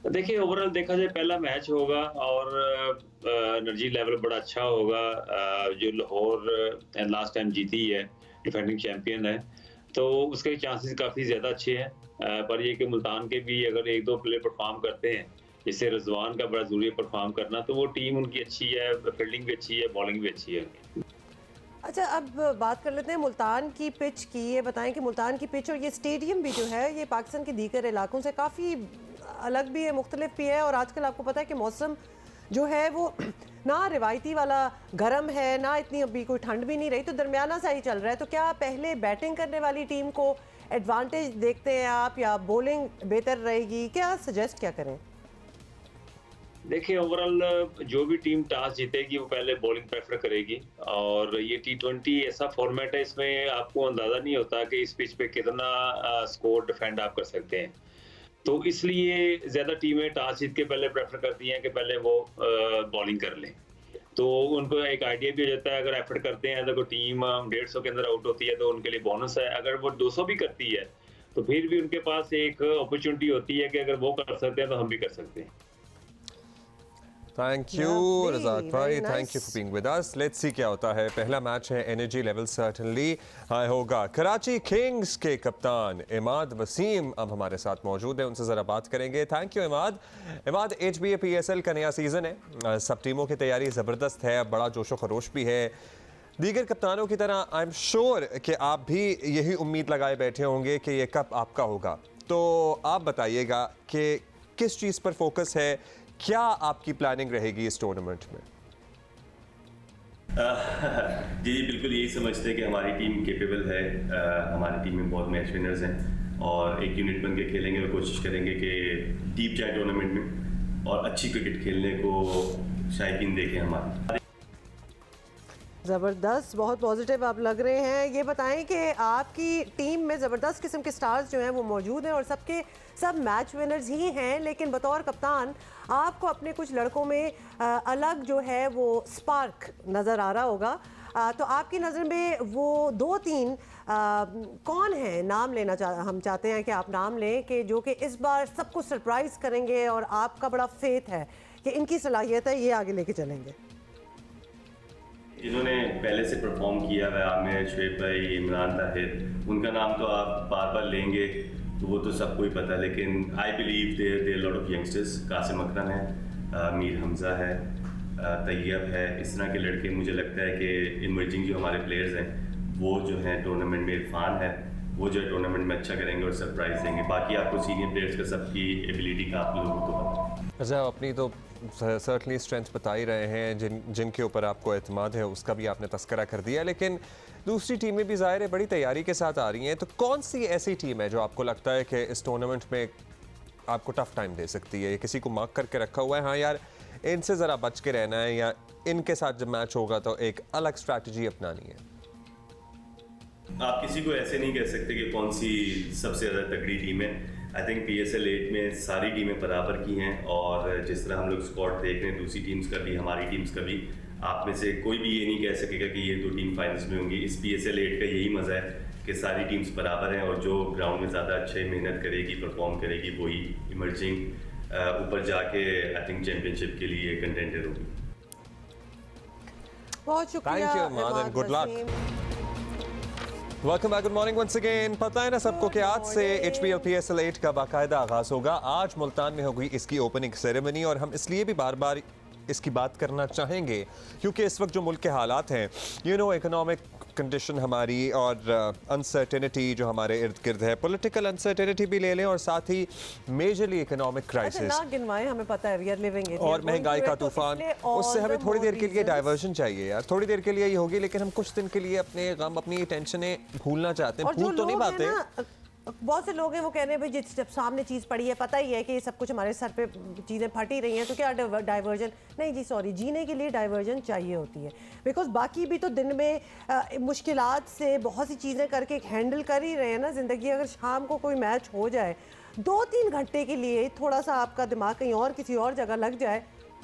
देखिए, ओवरऑल देखा जाए पहला मैच होगा और एनर्जी लेवल बड़ा अच्छा होगा। जो लाहौर लास्ट टाइम जीती है, डिफेंडिंग चैंपियन है, तो उसके चांसेस काफ़ी ज़्यादा अच्छे हैं। पर ये कि मुल्तान के भी अगर एक दो प्लेयर परफॉर्म करते हैं, जैसे रिजवान का बड़ा ज़रूरी है परफॉर्म करना, तो वो टीम उनकी अच्छी है, फील्डिंग भी अच्छी है, बॉलिंग भी अच्छी है। अच्छा, अब बात कर लेते हैं मुल्तान की पिच की। ये बताएं कि मुल्तान की पिच और ये स्टेडियम भी जो है ये पाकिस्तान के दीगर इलाकों से काफ़ी अलग भी है, मुख्तलिफ भी है और आजकल आपको पता है कि मौसम जो है वो ना रिवायती वाला गर्म है, ना इतनी अभी कोई ठंड भी नहीं रही, तो दरमियाना सा ही चल रहा है। तो क्या पहले बैटिंग करने वाली टीम को एडवांटेज देखते हैं आप या बॉलिंग बेहतर रहेगी? क्या सजेस्ट क्या करें? देखिए, ओवरऑल जो भी टीम टॉस जीतेगी वो पहले बॉलिंग प्रेफर करेगी और ये T20 ऐसा फॉर्मेट है, इसमें आपको अंदाज़ा नहीं होता कि इस पिच पे कितना स्कोर डिफेंड आप कर सकते हैं। तो इसलिए ज़्यादा टीमें टॉस जीत के पहले प्रेफर करती हैं कि पहले वो बॉलिंग कर लें, तो उनको एक आइडिया भी हो जाता है। अगर एफर्ट करते हैं तो टीम 150 के अंदर आउट होती है तो उनके लिए बोनस है। अगर वो 200 भी करती है तो फिर भी उनके पास एक अपॉर्चुनिटी होती है कि अगर वो कर सकते हैं तो हम भी कर सकते हैं। थैंक यू रज़ाक भाई, thank you for being with us. Let's see क्या होता है। पहला मैच है, एनर्जी लेवल सर्टेनली हाई होगा। कराची किंग्स के कप्तान इमाद वसीम अब हमारे साथ मौजूद है, उनसे ज़रा बात करेंगे। Thank you Imad. Imad, HBA PSL का नया सीज़न है, सब टीमों की तैयारी ज़बरदस्त है, बड़ा जोशो खरोश भी है। दीगर कप्तानों की तरह आई एम श्योर कि आप भी यही उम्मीद लगाए बैठे होंगे कि ये कप आपका होगा, तो आप बताइएगा कि किस चीज़ पर फोकस है, क्या आपकी प्लानिंग रहेगी इस टूर्नामेंट में? जी बिल्कुल यही समझते हैं कि हमारी टीम कैपेबल है। हमारी टीम में बहुत मैच विनर्स हैं और एक यूनिट बन के खेलेंगे और कोशिश करेंगे कि डीप जाए टूर्नामेंट में और अच्छी क्रिकेट खेलने को शायकीन देखें हमारे। ज़बरदस्त, बहुत पॉजिटिव आप लग रहे हैं। ये बताएं कि आपकी टीम में ज़बरदस्त किस्म के स्टार्स जो हैं वो मौजूद हैं और सबके सब मैच विनर्स ही हैं, लेकिन बतौर कप्तान आपको अपने कुछ लड़कों में अलग जो है वो स्पार्क नज़र आ रहा होगा। तो आपकी नज़र में वो 2-3 कौन है, नाम लेना हम चाहते हैं कि आप नाम लें कि जो कि इस बार सबको सरप्राइज़ करेंगे और आपका बड़ा फेथ है कि इनकी सलाहियत है, ये आगे लेके चलेंगे। जिन्होंने पहले से परफॉर्म किया है, आमिर, शुएब भाई, इमरान ताहिर, उनका नाम तो आप बार बार लेंगे तो वो तो सबको ही पता है, लेकिन I believe there lot of youngsters. Qasim Akram है, मीर हमजा है, तैयब है, इस तरह के लड़के मुझे लगता है कि इमर्जिंग जो हमारे प्लेयर्स हैं वो जो हैं टूर्नामेंट में, इरफान है, वो जो है टूर्नामेंट में अच्छा करेंगे और सरप्राइज देंगे। बाकी आपको सीनियर प्लेयर्स का सबकी एबिलिटी का आप लोगों को पता है। अच्छा, अपनी तो सर्टनली स्ट्रेंथ बता ही रहे हैं, जिनके ऊपर आपको एतमाद है उसका भी आपने तस्करा कर दिया, लेकिन दूसरी टीमें भी ज़ाहिर है बड़ी तैयारी के साथ आ रही हैं। तो कौन सी ऐसी टीम है जो आपको लगता है कि इस टूर्नामेंट में आपको टफ टाइम दे सकती है? किसी को मार्क करके रखा हुआ है, हाँ यार इनसे ज़रा बच के रहना है, या इनके साथ जब मैच होगा तो एक अलग स्ट्रैटेजी अपनानी है? आप किसी को ऐसे नहीं कह सकते कि कौन सी सबसे ज़्यादा तगड़ी टीम है। आई थिंक PSL 8 में सारी टीमें बराबर की हैं, और जिस तरह हम लोग स्क्वाड देख रहे हैं दूसरी टीम्स का भी, हमारी टीम्स का भी, आप में से कोई भी ये नहीं कह सकेगा कि ये 2 टीम फाइनल्स में होंगी। इस PSL 8 का यही मज़ा है कि सारी टीम्स बराबर हैं, और जो ग्राउंड में ज़्यादा अच्छे मेहनत करेगी, परफॉर्म करेगी, वही इमर्जिंग ऊपर जाके आई थिंक चैम्पियनशिप के लिए कंटेंडर होगी। बहुत शुक्रिया। Thank you, Iman, and good luck. Welcome back, good morning once again. पता है ना सबको कि आज से HBL PSL 8 का बाकायदा आगाज़ होगा। आज मुल्तान में होगी इसकी ओपनिंग सेरेमनी, और हम इसलिए भी बार बार इसकी बात करना चाहेंगे क्योंकि इस वक्त जो मुल्क के हालात हैं, इकोनॉमिक कंडीशन हमारी और अनसर्टेनिटी जो हमारे इर्द गिर्द है, पॉलिटिकल अनसर्टेनिटी भी ले लें और साथ ही मेजरली इकोनॉमिक क्राइसिस, ना गिनवाएं, हमें पता है वी आर लिविंग इट, और महंगाई का तूफान, उससे हमें थोड़ी देर के लिए डाइवर्जन चाहिए यार। थोड़ी देर के लिए ही होगी, लेकिन हम कुछ दिन के लिए अपने गम, अपनी टेंशनें भूलना चाहते हैं। भूल तो नहीं पाते। बहुत से लोग हैं वो कह रहे हैं भाई जब सामने चीज़ पड़ी है, पता ही है कि ये सब कुछ हमारे सर पे चीज़ें फट ही रही हैं, तो क्या डाइवर्जन नहीं जी, सॉरी, जीने के लिए डाइवर्जन चाहिए होती है। बिकॉज बाकी भी तो दिन में मुश्किलात से बहुत सी चीज़ें करके हैंडल कर ही रहे हैं ना ज़िंदगी। अगर शाम को कोई मैच हो जाए 2-3 घंटे के लिए थोड़ा सा आपका दिमाग कहीं और किसी और जगह लग जाए,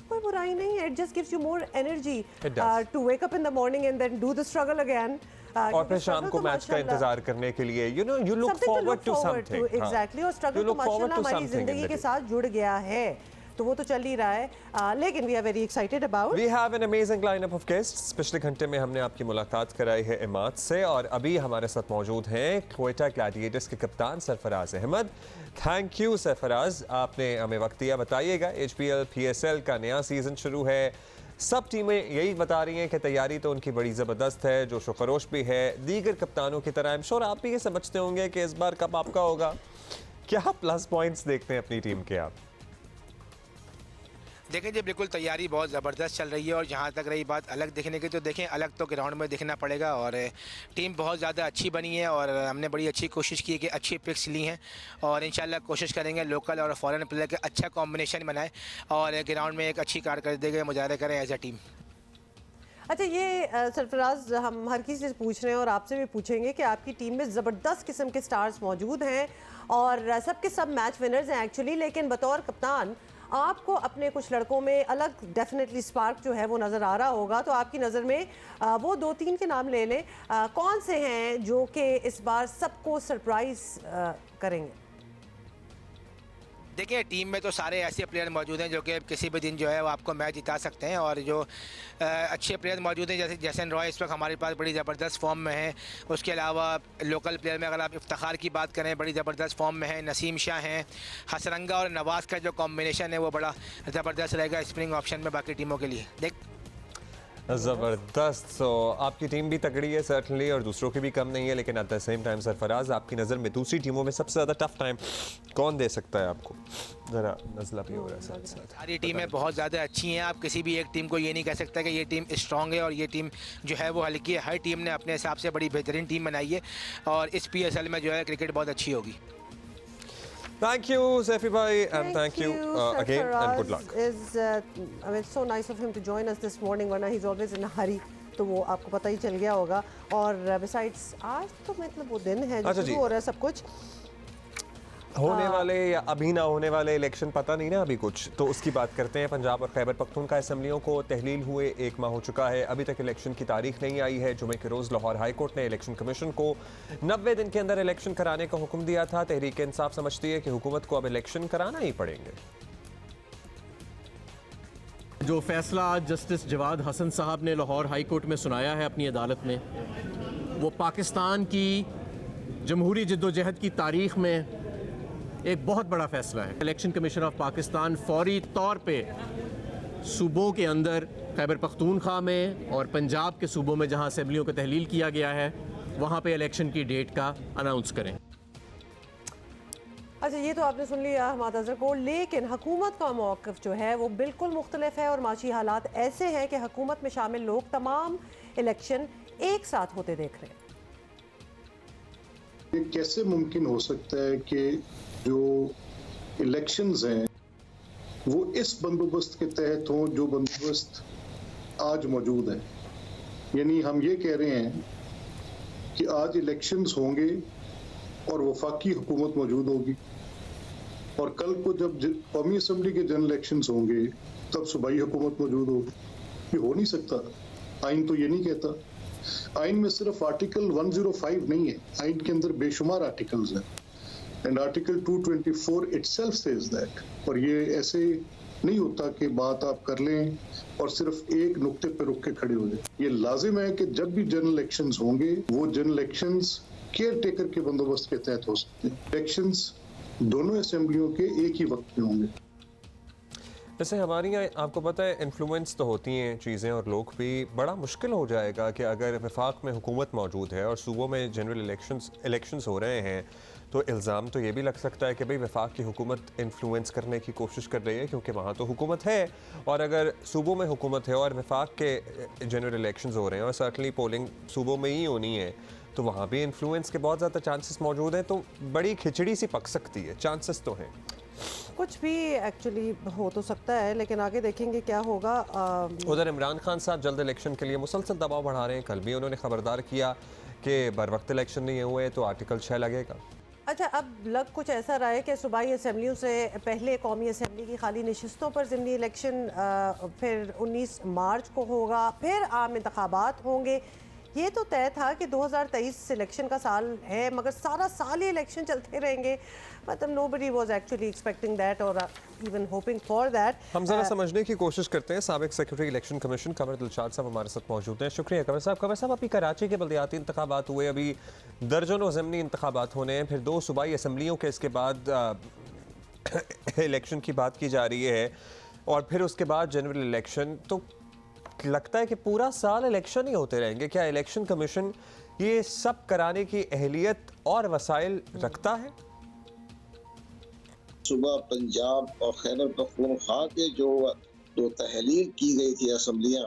कोई बुराई नहीं है। It just gives you more energy to wake up in the morning and then do the struggle again, और फिर शाम को मैच का इंतजार करने के लिए you look forward to something. Exactly, और स्ट्रगल तो माशाल्लाह हमारी जिंदगी के साथ जुड़ गया है, तो वो तो चल ही रहा है। लेकिन we are very excited about, we have an amazing lineup of guests. पिछले घंटे में हमने आपकी मुलाकात कराई है इमाद से, और अभी हमारे साथ मौजूद हैं क्वेटा ग्लैडिएटर्स के कप्तान सरफराज अहमद। थैंक यू सरफराज, आपने हमें वक्त दिया। बताइएगा, HBL PSL का नया सीजन शुरू है, सब टीमें यही बता रही हैं कि तैयारी तो उनकी बड़ी ज़बरदस्त है, जोश व खरोश भी है, दीगर कप्तानों की तरह। आई एम श्योर आप भी ये समझते होंगे कि इस बार कप आपका होगा। क्या प्लस पॉइंट्स देखते हैं अपनी टीम के आप? देखें जी, बिल्कुल तैयारी बहुत ज़बरदस्त चल रही है, और जहाँ तक रही बात अलग दिखने की, तो देखें अलग तो ग्राउंड में दिखना पड़ेगा, और टीम बहुत ज़्यादा अच्छी बनी है, और हमने बड़ी अच्छी कोशिश की है कि अच्छी पिक्स ली हैं, और इंशाल्लाह कोशिश करेंगे लोकल और फॉरेन प्लेयर का अच्छा कॉम्बिनेशन बनाएं और ग्राउंड में एक अच्छी कारकर्दगी मुजाहरा करें एज अ टीम। अच्छा, ये सरफराज हम हर किसी से पूछ रहे हैं और आपसे भी पूछेंगे कि आपकी टीम में ज़बरदस्त किस्म के स्टार्स मौजूद हैं और सब के सब मैच विनर्स हैं एक्चुअली, लेकिन बतौर कप्तान आपको अपने कुछ लड़कों में अलग डेफिनेटली स्पार्क जो है वो नज़र आ रहा होगा। तो आपकी नज़र में वो 2-3 के नाम ले लें, कौन से हैं जो कि इस बार सबको सरप्राइज़ करेंगे? देखिए, टीम में तो सारे ऐसे प्लेयर मौजूद हैं जो कि किसी भी दिन जो है वो आपको मैच जिता सकते हैं, और जो अच्छे प्लेयर मौजूद हैं जैसे जैसन रॉय इस वक्त हमारे पास बड़ी ज़बरदस्त फॉर्म में है। उसके अलावा लोकल प्लेयर में अगर आप इफ्तिखार की बात करें, बड़ी ज़बरदस्त फॉर्म में है। नसीम शाह हैं, हसरंगा और नवाज़ का जो कॉम्बिनेशन है वो बड़ा ज़बरदस्त रहेगा स्पिनिंग ऑप्शन में बाकी टीमों के लिए। ज़बरदस्त। सो आपकी टीम भी तगड़ी है सर्टनली, और दूसरों की भी कम नहीं है, लेकिन at the same time Sarfaraz, आपकी नज़र में दूसरी टीमों में सबसे ज़्यादा टफ टाइम कौन दे सकता है आपको? ज़रा नज़ला भी हो रहा है साथ साथ। सारी टीमें बहुत ज़्यादा अच्छी हैं, आप किसी भी एक टीम को ये नहीं कह सकता कि ये टीम स्ट्रॉन्ग है और ये टीम जो है वो हल्की है। हर टीम ने अपने हिसाब से बड़ी बेहतरीन टीम बनाई है, और इस PSL में जो है क्रिकेट बहुत अच्छी होगी। Thank you, Saifi bhai, and thank you again, and good luck. I mean, so nice of him to join us this morning, वरना he's always in a hurry, तो वो आपको पता ही चल गया होगा। और besides, आज तो मतलब वो दिन है जो शुरू हो रहा है सब कुछ होने वाले या अभी ना होने वाले इलेक्शन, पता नहीं ना अभी कुछ, तो उसकी बात करते हैं। पंजाब और खैबर पख्तूनख्वा असेंबलियों को तहलील हुए 1 माह हो चुका है, अभी तक इलेक्शन की तारीख नहीं आई है। जुमे के रोज़ लाहौर हाई कोर्ट ने इलेक्शन कमीशन को 90 दिन के अंदर इलेक्शन कराने का हुक्म दिया था। तहरीक इंसाफ समझती है कि हुकूमत को अब इलेक्शन कराना ही पड़ेंगे। जो फैसला आज जस्टिस जवाद हसन साहब ने लाहौर हाई कोर्ट में सुनाया है अपनी अदालत में, वो पाकिस्तान की जमहूरी जद्दोजहद की तारीख में एक बहुत बड़ा फैसला है। इलेक्शन कमीशन ऑफ पाकिस्तान फौरी तौर पे सूबों के अंदर खैबर पख्तूनख्वा में और पंजाब के सूबों में जहां असेंबलियों को तहलील किया गया है, वहां पे इलेक्शन की डेट का अनाउंस करें। अच्छा, ये तो आपने सुन लिया हमाद अज़हर को, लेकिन हुकूमत का मौक़िफ़ जो है वो बिल्कुल मुख्तलिफ है और माशी हालात ऐसे हैं कि हुकूमत में शामिल लोग तमाम इलेक्शन एक साथ होते देख रहे हैं। ये कैसे मुमकिन हो सकता है कि जो इलेक्शंस हैं वो इस बंदोबस्त के तहत हों जो बंदोबस्त आज मौजूद है? यानी हम ये कह रहे हैं कि आज इलेक्शंस होंगे और वफाकी हुकूमत मौजूद होगी, और कल को जब कौमी असम्बली के जनरल इलेक्शंस होंगे तब सूबाई हुकूमत मौजूद होगी। ये हो नहीं सकता। आइन तो ये नहीं कहता। आइन में सिर्फ आर्टिकल 105 नहीं है, आइन के अंदर बेशुमार आर्टिकल्स हैं, and article 224 itself says that. और ये ऐसे नहीं होता कि बात आप कर लें और सिर्फ एक नुक्ते पे रुक के खड़े हो जाए। ये लाजिम है कि जब भी जनरल इलेक्शंस होंगे वो जनरल इलेक्शंस केयर टेकर के बंदोबस्त के तहत हो सकते हैं। इलेक्शंस दोनों असेंबलियों के एक ही वक्त में होंगे। जैसे हमारी यहाँ आपको पता है इन्फ्लुएंस तो होती हैं चीज़ें और लोग भी, बड़ा मुश्किल हो जाएगा कि अगर वफाक में हुकूमत मौजूद है और सूबों में जनरल इलेक्शंस हो रहे हैं तो इल्ज़ाम तो ये भी लग सकता है कि भाई वफाक की हुकूमत इन्फ्लुएंस करने की कोशिश कर रही है क्योंकि वहाँ तो हुकूमत है, और अगर सूबों में हुकूमत है और वफाक के जनरल इलेक्शंस हो रहे हैं और सर्टनली पोलिंग सूबों में ही होनी है तो वहाँ भी इन्फ्लुएंस के बहुत ज़्यादा चांसेस मौजूद हैं। तो बड़ी खिचड़ी सी पक सकती है, चांसेस तो हैं। कुछ भी एक्चुअली हो तो सकता है, लेकिन आगे देखेंगे क्या होगा। उधर इमरान खान साहब जल्द इलेक्शन के लिए मुसलसल दबाव बढ़ा रहे हैं। कल भी उन्होंने खबरदार किया कि बर वक्त इलेक्शन नहीं हुए तो आर्टिकल 6 लगेगा। अच्छा, अब लग कुछ ऐसा रहा है कि सूबाई असम्बलियों से पहले कौमी असम्बली की खाली नशिस्तों पर ज़िमनी इलेक्शन फिर 19 मार्च को होगा, फिर आम इंतखाबात होंगे। ये तो तय था कि 2023 इलेक्शन का साल है, मगर सारा साल ही इलेक्शन चलते रहेंगे। मतलब nobody was actually expecting that और इवन होपिंग फॉर दैट। हम ज़रा समझने की कोशिश करते हैं। साबिक सेक्रेटरी इलेक्शन कमीशन कमर दिलशाद साहब हमारे साथ मौजूद हैं। शुक्रिया कमर साहब। कमर साहब, अभी कराची के बल्दियाती इंतखाबात हुए, अभी दर्जनों ज़िमनी इंतखाबात होने हैं, फिर 2 सूबाई असम्बलियों के इसके बाद इलेक्शन की बात की जा रही है और फिर उसके बाद जनरल इलेक्शन। तो लगता है कि पूरा साल इलेक्शन ही होते रहेंगे। क्या इलेक्शन कमीशन ये सब कराने की अहलियत और वसाइल रखता है? सुबह पंजाब और खैबर पख्तूनख्वा के जो तहलील की गई थी असम्बलियाँ,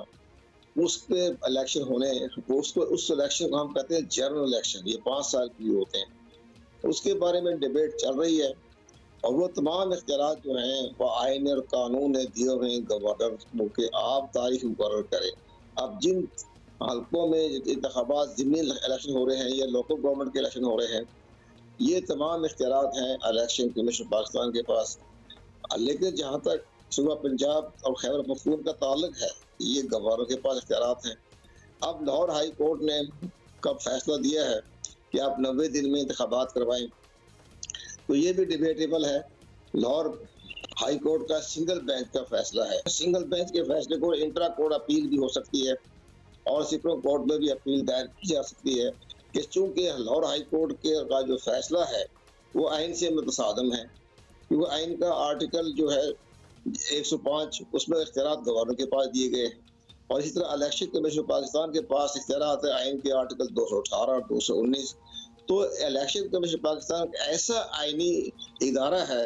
उस पे इलेक्शन होने, उस इलेक्शन को हम कहते हैं जनरल इलेक्शन। ये 5 साल के लिए होते हैं। उसके बारे में डिबेट चल रही है और वो तमाम इख्तियारात जो हैं वो आइन और कानून ने दिए हुए हैं गवर्नर के, आप तारीख मुकर्रर करें। अब जिन हल्कों में इंतखाबात ज़िमनी इलेक्शन हो रहे हैं या लोकल गवर्नमेंट के इलेक्शन हो रहे हैं, ये तमाम इख्तियारात हैं इलेक्शन कमीशन पाकिस्तान के पास। लेकिन जहाँ तक सूबा पंजाब और खैबर पख्तूनख्वा का ताल्लुक है, ये गवर्नर के पास इख्तियारात हैं। अब लाहौर हाई कोर्ट ने कब फैसला दिया है कि आप 90 दिन में इंतखाबात करवाएं, तो ये भी डिबेटेबल है। लाहौर हाई कोर्ट का सिंगल बेंच का फैसला है। सिंगल बेंच के फैसले को इंट्रा कोर्ट अपील भी हो सकती है और सुप्रीम कोर्ट में भी अपील दायर की जा सकती है कि चूंकि लाहौर हाई कोर्ट के का जो फैसला है वो आइन से मुतसादम है, क्योंकि आइन का आर्टिकल जो है 105 उसमें इख्तियारात गवर्नर के पास दिए गए और इसी तरह इलेक्शन कमीशन पाकिस्तान के पास इख्तियारात है आइन के आर्टिकल 218 और 219। तो इलेक्शन कमीशन पाकिस्तान ऐसा आईनी इदारा है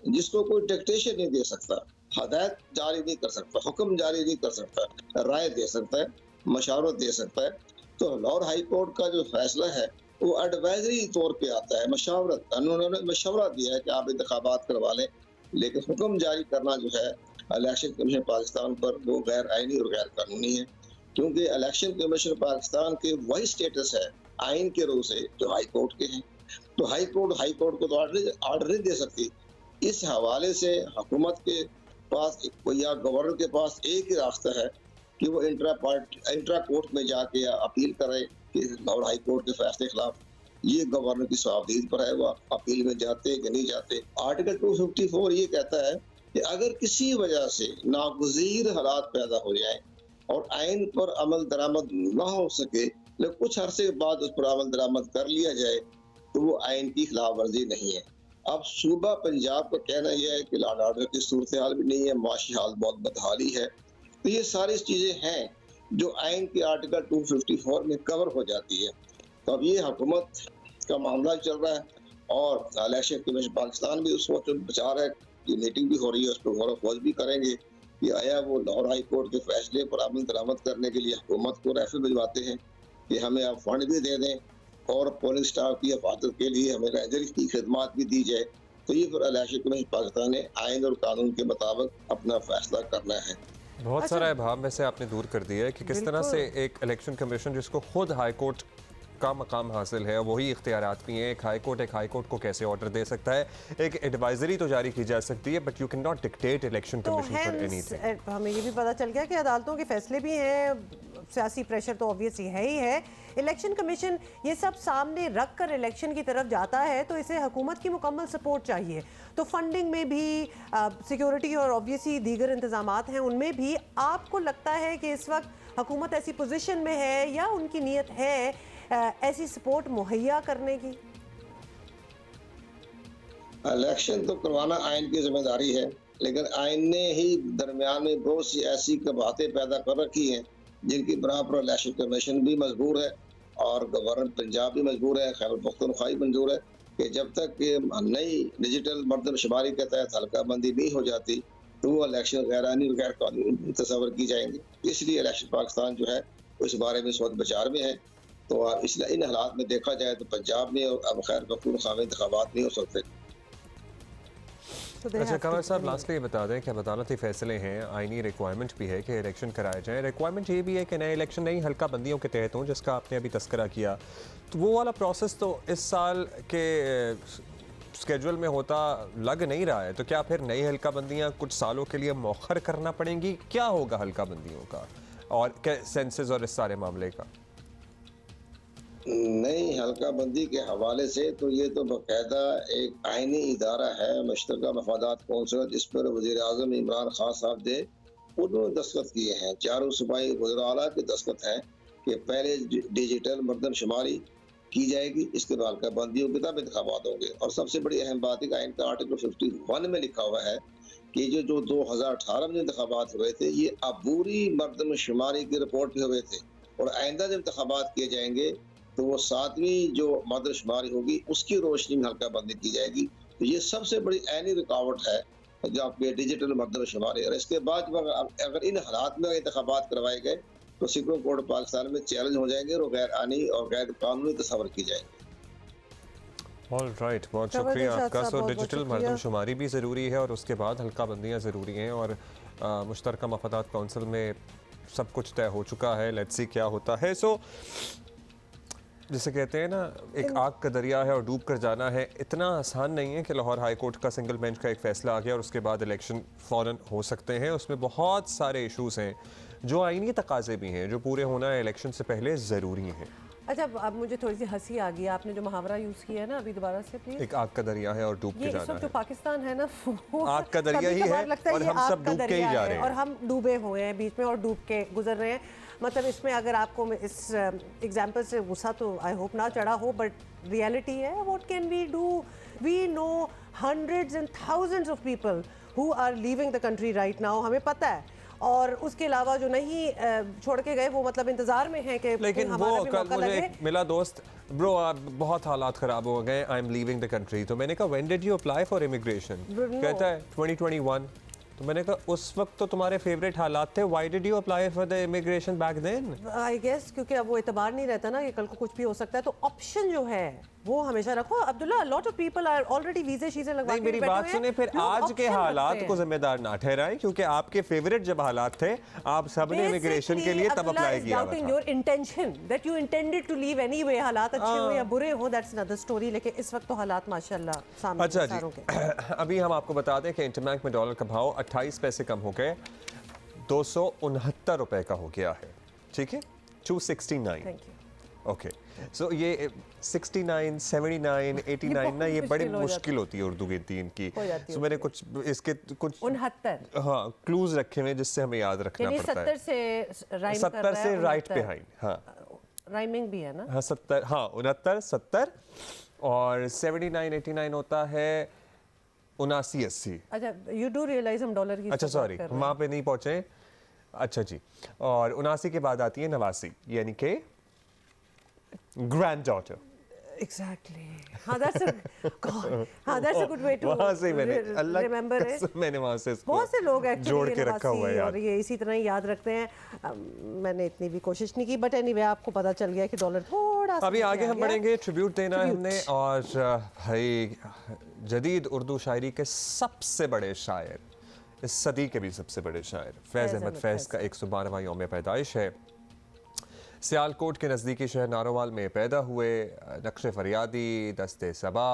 जिसको कोई डिक्टेशन नहीं दे सकता, हदायत जारी नहीं कर सकता, हुक्म जारी नहीं कर सकता, राय दे सकता है, मशावरत दे सकता है। तो लाहौर हाई कोर्ट का जो फैसला है वो एडवाइजरी तौर पे आता है, मशावरत। उन्होंने मशवरा दिया है कि आप इंतखाबात करवा लें, लेकिन हुक्म जारी करना जो है इलेक्शन कमीशन पाकिस्तान पर वो गैर आइनी और गैर कानूनी है, क्योंकि इलेक्शन कमीशन पाकिस्तान के वही स्टेटस है आइन के रूप से जो हाई कोर्ट के हैं। तो हाई कोर्ट को तो ऑर्डर नहीं दे सकती। इस हवाले से हुकूमत के पास या गवर्नर के पास एक ही रास्ता है कि वो इंट्रा कोर्ट में जाके अपील करे कि लाहौर हाई कोर्ट के फैसले के खिलाफ। ये गवर्नर की सावधानी पर है, वो अपील में जाते कि नहीं जाते। आर्टिकल 254 ये कहता है कि अगर किसी वजह से नागुज़ीर हालात पैदा हो जाए और आइन पर अमल दरामद ना हो सके, लेकिन कुछ अरसे के बाद उस पर अमल दरामद कर लिया जाए, तो वो आइन की खिलाफ वर्जी नहीं है। अब सूबा पंजाब का कहना यह है कि लॉ एंड ऑर्डर की सूरत हाल भी नहीं है, माशी हाल बहुत बदहाली है। तो ये सारी चीज़ें हैं जो आइन के आर्टिकल 254 में कवर हो जाती है। तो अब ये हुकूमत का मामला चल रहा है और इलेक्शन कमीशन पाकिस्तान भी उस वक्त बचा रहा है, ये मीटिंग भी हो रही है, उस पर गौर व खोज भी करेंगे कि आया वो लाहौर हाई कोर्ट के फैसले पर अमल दरामद करने के लिए हुकूमत को रेफर भिजवाते हैं कि हमें आप फंड भी दे दें और पोलिंग स्टाफ की हिफाजत के लिए हमें रेंजर की खिदमत भी दी जाए। तो ये फिर इलेक्शन कमीशन पाकिस्तान ने आइन और कानून के मुताबिक अपना फैसला करना है। बहुत सारा इबाम वैसे आपने दूर कर दिया है कि किस तरह से एक इलेक्शन कमीशन जिसको खुद हाई कोर्ट का मकाम हासिल है, वही इख्तियारात भी हैं, एक हाई कोर्ट को कैसे ऑर्डर दे सकता है, एक एडवाइजरी तो जारी की जा सकती है, but you can not dictate election commission for anything. हमें ये भी पता चल गया कि अदालतों के फैसले भी हैं, सियासी प्रेशर तो ऑब्वियसली है ही है। इलेक्शन कमीशन ये सब सामने रख कर इलेक्शन की तरफ जाता है तो इसे हुकूमत की मुकम्मल सपोर्ट चाहिए। तो फंडिंग में भी, सिक्योरिटी और ऑब्वियसली दीगर इंतजामात हैं उनमें भी, आपको लगता है कि इस वक्त हुकूमत ऐसी पोजीशन में है या उनकी नीयत है ऐसी सपोर्ट मुहैया करने की? इलेक्शन तो करवाना आइन की जिम्मेदारी है, लेकिन आइन ने ही दरमियान में बहुत सी ऐसी बातें पैदा कर रखी हैं जिनकी बना पर इलेक्शन कमीशन भी मजबूर है और गवर्नर पंजाब भी मजबूर है, खैबर पख्तूनख्वा मंजूर है कि जब तक नई डिजिटल मरदमशुमारी के तहत हल्का बंदी नहीं हो जाती तो वो इलेक्शन गैर आईनी और गैर कानूनी तस्वर की जाएंगे। इसलिए इलेक्शन पाकिस्तान जो है इस बारे में सोच विचार में है। तो इसलिए इन हालात में देखा जाए तो पंजाब में अब खैर पख्तूनख्वा में इंतखाबात नहीं हो सकते। अच्छा कंवर साहब, लास्टली ये बता दें कि अब अदालती फैसले हैं, आईनी रिक्वायरमेंट भी है कि इलेक्शन कराए जाएं, रिक्वायरमेंट ये भी है कि नए इलेक्शन नई हल्का बंदियों के तहत हों, जिसका आपने अभी तस्करा किया। तो वो वाला प्रोसेस तो इस साल के स्केड्यूल में होता लग नहीं रहा है, तो क्या फिर नई हल्का बंदियाँ कुछ सालों के लिए मौखर करना पड़ेंगी? क्या होगा हल्का बंदियों का और सेंसेस और इस सारे मामले का? नई हल्का बंदी के हवाले से तो ये तो बाकायदा एक आईनी इदारा है, मुश्तरका मफादात कौंसिल, जिस पर वज़ीर आज़म इमरान खान साहब ने उन्होंने दस्तखत किए हैं। चारों सूबाई वज़ीर आला के दस्तखत हैं कि पहले डिजिटल मरदमशुमारी की जाएगी, इसके बाद हल्का बंदियों के तब इंतखाबात होंगे। और सबसे बड़ी अहम बात है कि आइन का आर्टिकल 51 में लिखा हुआ है कि जो 2018 में इंतखाबात हुए थे ये अबूरी मरदमशुमारी की रिपोर्ट पे हुए थे, और आइंदा जब इंतखाबात किए जाएंगे तो वो 7वीं जो मरदमशुमारी होगी उसकी रोशनी में हल्का बंदी की जाएगी। तो ये सबसे बड़ी ऐनी रुकावट है जो आपके डिजिटल मरदमशुमारी। और इसके बाद अगर इन हालात में इंतखाबात करवाए गए तो सुप्रीम कोर्ट पाकिस्तान में चैलेंज हो जाएंगे और गैर आनी और गैर कानूनी तस्वर की जाएंगी। ऑल राइट, बहुत शुक्रिया आपका। सो डिजिटल मरदमशुमारी भी ज़रूरी है और उसके बाद हल्का बंदियाँ ज़रूरी हैं, और मुश्तरका मफादात कौंसिल में सब कुछ तय हो चुका है। लेट्स सी क्या होता है। सो जिसे कहते हैं ना, एक आग का दरिया है और डूब कर जाना है, इतना आसान नहीं है कि लाहौर हाई कोर्ट का सिंगल बेंच का एक फ़ैसला आ गया और उसके बाद इलेक्शन फ़ौरन हो सकते हैं। उसमें बहुत सारे इशूज़ हैं जो आईनी तकाज़े भी हैं, जो पूरे होना है इलेक्शन से पहले ज़रूरी हैं। अच्छा, अब मुझे थोड़ी सी हंसी आ गई, आपने जो मुहावरा यूज़ किया है ना अभी, दोबारा से प्लीज। एक आग का दरिया है और डूब के जाना है। जो पाकिस्तान है ना वो आग का दरिया ही है और हम सब डूब के ही जा रहे हैं, और हम डूबे हुए हैं बीच में और डूब के गुजर रहे हैं। मतलब इसमें अगर आपको इस एग्जाम्पल से गुस्सा तो आई होप ना चढ़ा हो, बट रियलिटी है, what can we do? We know hundreds and thousands of people who are leaving the country right now, हमें पता है। और उसके अलावा जो नहीं छोड़ के गए वो मतलब इंतजार में हैं कि लेकिन वो कल मुझे एक मिला दोस्त, ब्रो बहुत हालात ख़राब हो गए, I am leaving the country. तो मैंने कहा when did you apply for immigration? कहता है 2021। तो मैंने कहा उस वक्त तो तुम्हारे फेवरेट हालात थे, why did you apply for the immigration back then? I guess क्योंकि अब वो एतबार नहीं रहता ना कि कल को कुछ भी हो सकता है, तो ऑप्शन जो है वो हमेशा रखो। Abdullah, lot of people are already वीज़े शीज़े लगवा के मेरी बात सुने, फिर आज के हालात को जिम्मेदार ना ठहराएं, क्योंकि आपके फेवरेट जब हालात थे आप सब ने इमिग्रेशन के लिए तब अप्लाई किया हुआ था। Your intention that you intended to leave anyway, हालात अच्छे हो या बुरे हो दैट्स अनदर स्टोरी, लेकिन इस वक्त तो हालात माशाल्लाह सामने अच्छा जी, अभी हम आपको बता दें कि इंटरबैंक में डॉलर का भाव 28 पैसे कम हो गए, 269 रुपए का हो गया है। ठीक है, 269। Thank you. ओके, सो ये 69, 79, 89 ना, ये बड़ी मुश्किल होती है उर्दू गिनती इनकी। सो मैंने कुछ इसके कुछ 69 हाँ क्लूज रखे हुए जिससे हमें याद रखना पड़ता है। 70 से राइट बिहाइंड, हाँ राइमिंग भी है ना। हाँ 70, हाँ 69, 70 और 79, 89 होता है 79, 80। अच्छा, यू डू रियलाइज हम डॉलर की, अच्छा सॉरी वहाँ पे नहीं पहुँचे। अच्छा जी, और 79 के बाद आती है 89, यानी कि ग्रैंड डॉटर। Exactly. हाँ, that's a good way to वहाँ से ही मैंने अल्लाह remember it. कसम मैंने वहाँ से इसको बहुत से लोग जोड़ एक्चुअली के रखा हुआ है और यार। ये इसी तरह ही याद रखते हैं। मैंने इतनी भी कोशिश नहीं की, बट एनीवे आपको पता चल गया कि डॉलर थोड़ा सा अभी नीचे आगे आ हम गया। बढ़ेंगे, ट्रिब्यूट देना है Tribute. हमने, और भाई जदीद उर्दू शायरी के सबसे बड़े शायर, इस सदी के भी सबसे बड़े शायर फैज़ अहमद फैज़ का 112वां यौम पैदाइश है। सियालकोट के नज़दीकी शहर नारोवाल में पैदा हुए। नक्श फरियादी, दस्ते सबा,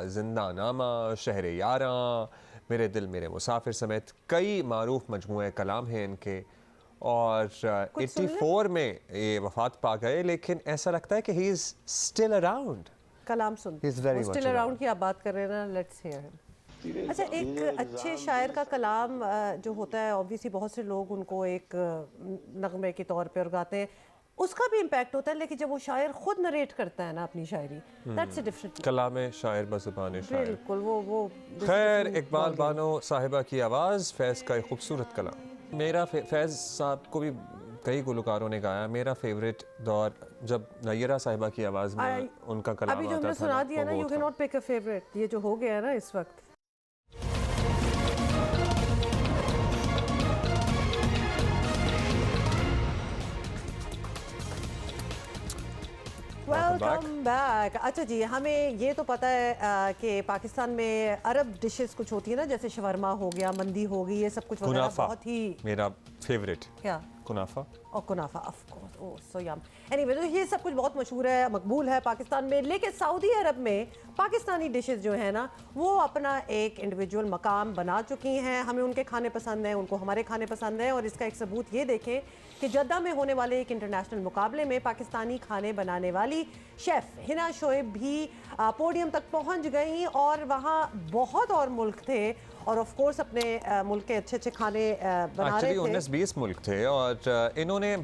जिंदा नामा, शहर यारां, मेरे दिल मेरे मुसाफिर समेत कई मारूफ मजमूए कलाम हैं इनके। और 84 में ये वफात पा गए, लेकिन ऐसा लगता है कि he is still around. Kalam soon, He is very much still around. Around की आप बात कर रहे हैं ना, लेट्स हियर हिम। अच्छा, एक अच्छे शायर का कलाम जो होता है, ऑब्वियसली बहुत से लोग उनको एक नगमे के तौर पे और गाते हैं, उसका भी इम्पैक्ट होता है, लेकिन जब वो शायर खुद नरेट करता है ना अपनी शायरी, दैट्स अ डिफरेंट। कलाम शायर बज़ुबान शायर। बिल्कुल, वो खैर, इकबाल बानो साहिबा की आवाज़, फैज़ का एक खूबसूरत कलाम। मेरा फैज़ साहब को भी कई गुलकारों ने गाया। मेरा फेवरेट दौर जब नैयरा साहिबा की आवाज़ में उनका कलाम अभी जो आता हमने था सुना दिया ना, वो यू कैन था। नॉट पिक अ फेवरेट, ये जो हो गया है ना इस वक्त। Welcome back. अच्छा जी, हमें ये तो पता है कि पाकिस्तान में अरब डिशेस कुछ होती है ना, जैसे शवरमा हो गया, मंदी हो गई, ये सब कुछ वगैरह कुनाफा बहुत ही मेरा फेवरेट। क्या कुनाफा और कुनाफा, of course, oh so yum. Anyway, तो ये सब कुछ बहुत मशहूर है, मकबूल है पाकिस्तान में, लेकिन सऊदी अरब में पाकिस्तानी डिशेस जो है ना, वो अपना एक इंडिविजुअल मकाम बना चुकी हैं। हमें उनके खाने पसंद हैं, उनको हमारे खाने पसंद हैं, और इसका एक सबूत ये देखें कि जद्दा में होने वाले एक इंटरनेशनल मुकाबले में पाकिस्तानी खाने बनाने वाली शेफ़ हिना शोएब भी पोडियम तक पहुंच गई, और वहाँ बहुत और मुल्क थे, और ऑफ कोर्स अपने मुल्क के अच्छे अच्छे खाने बना रहे थे। 19-20 मुल्क थे, और इन्होंने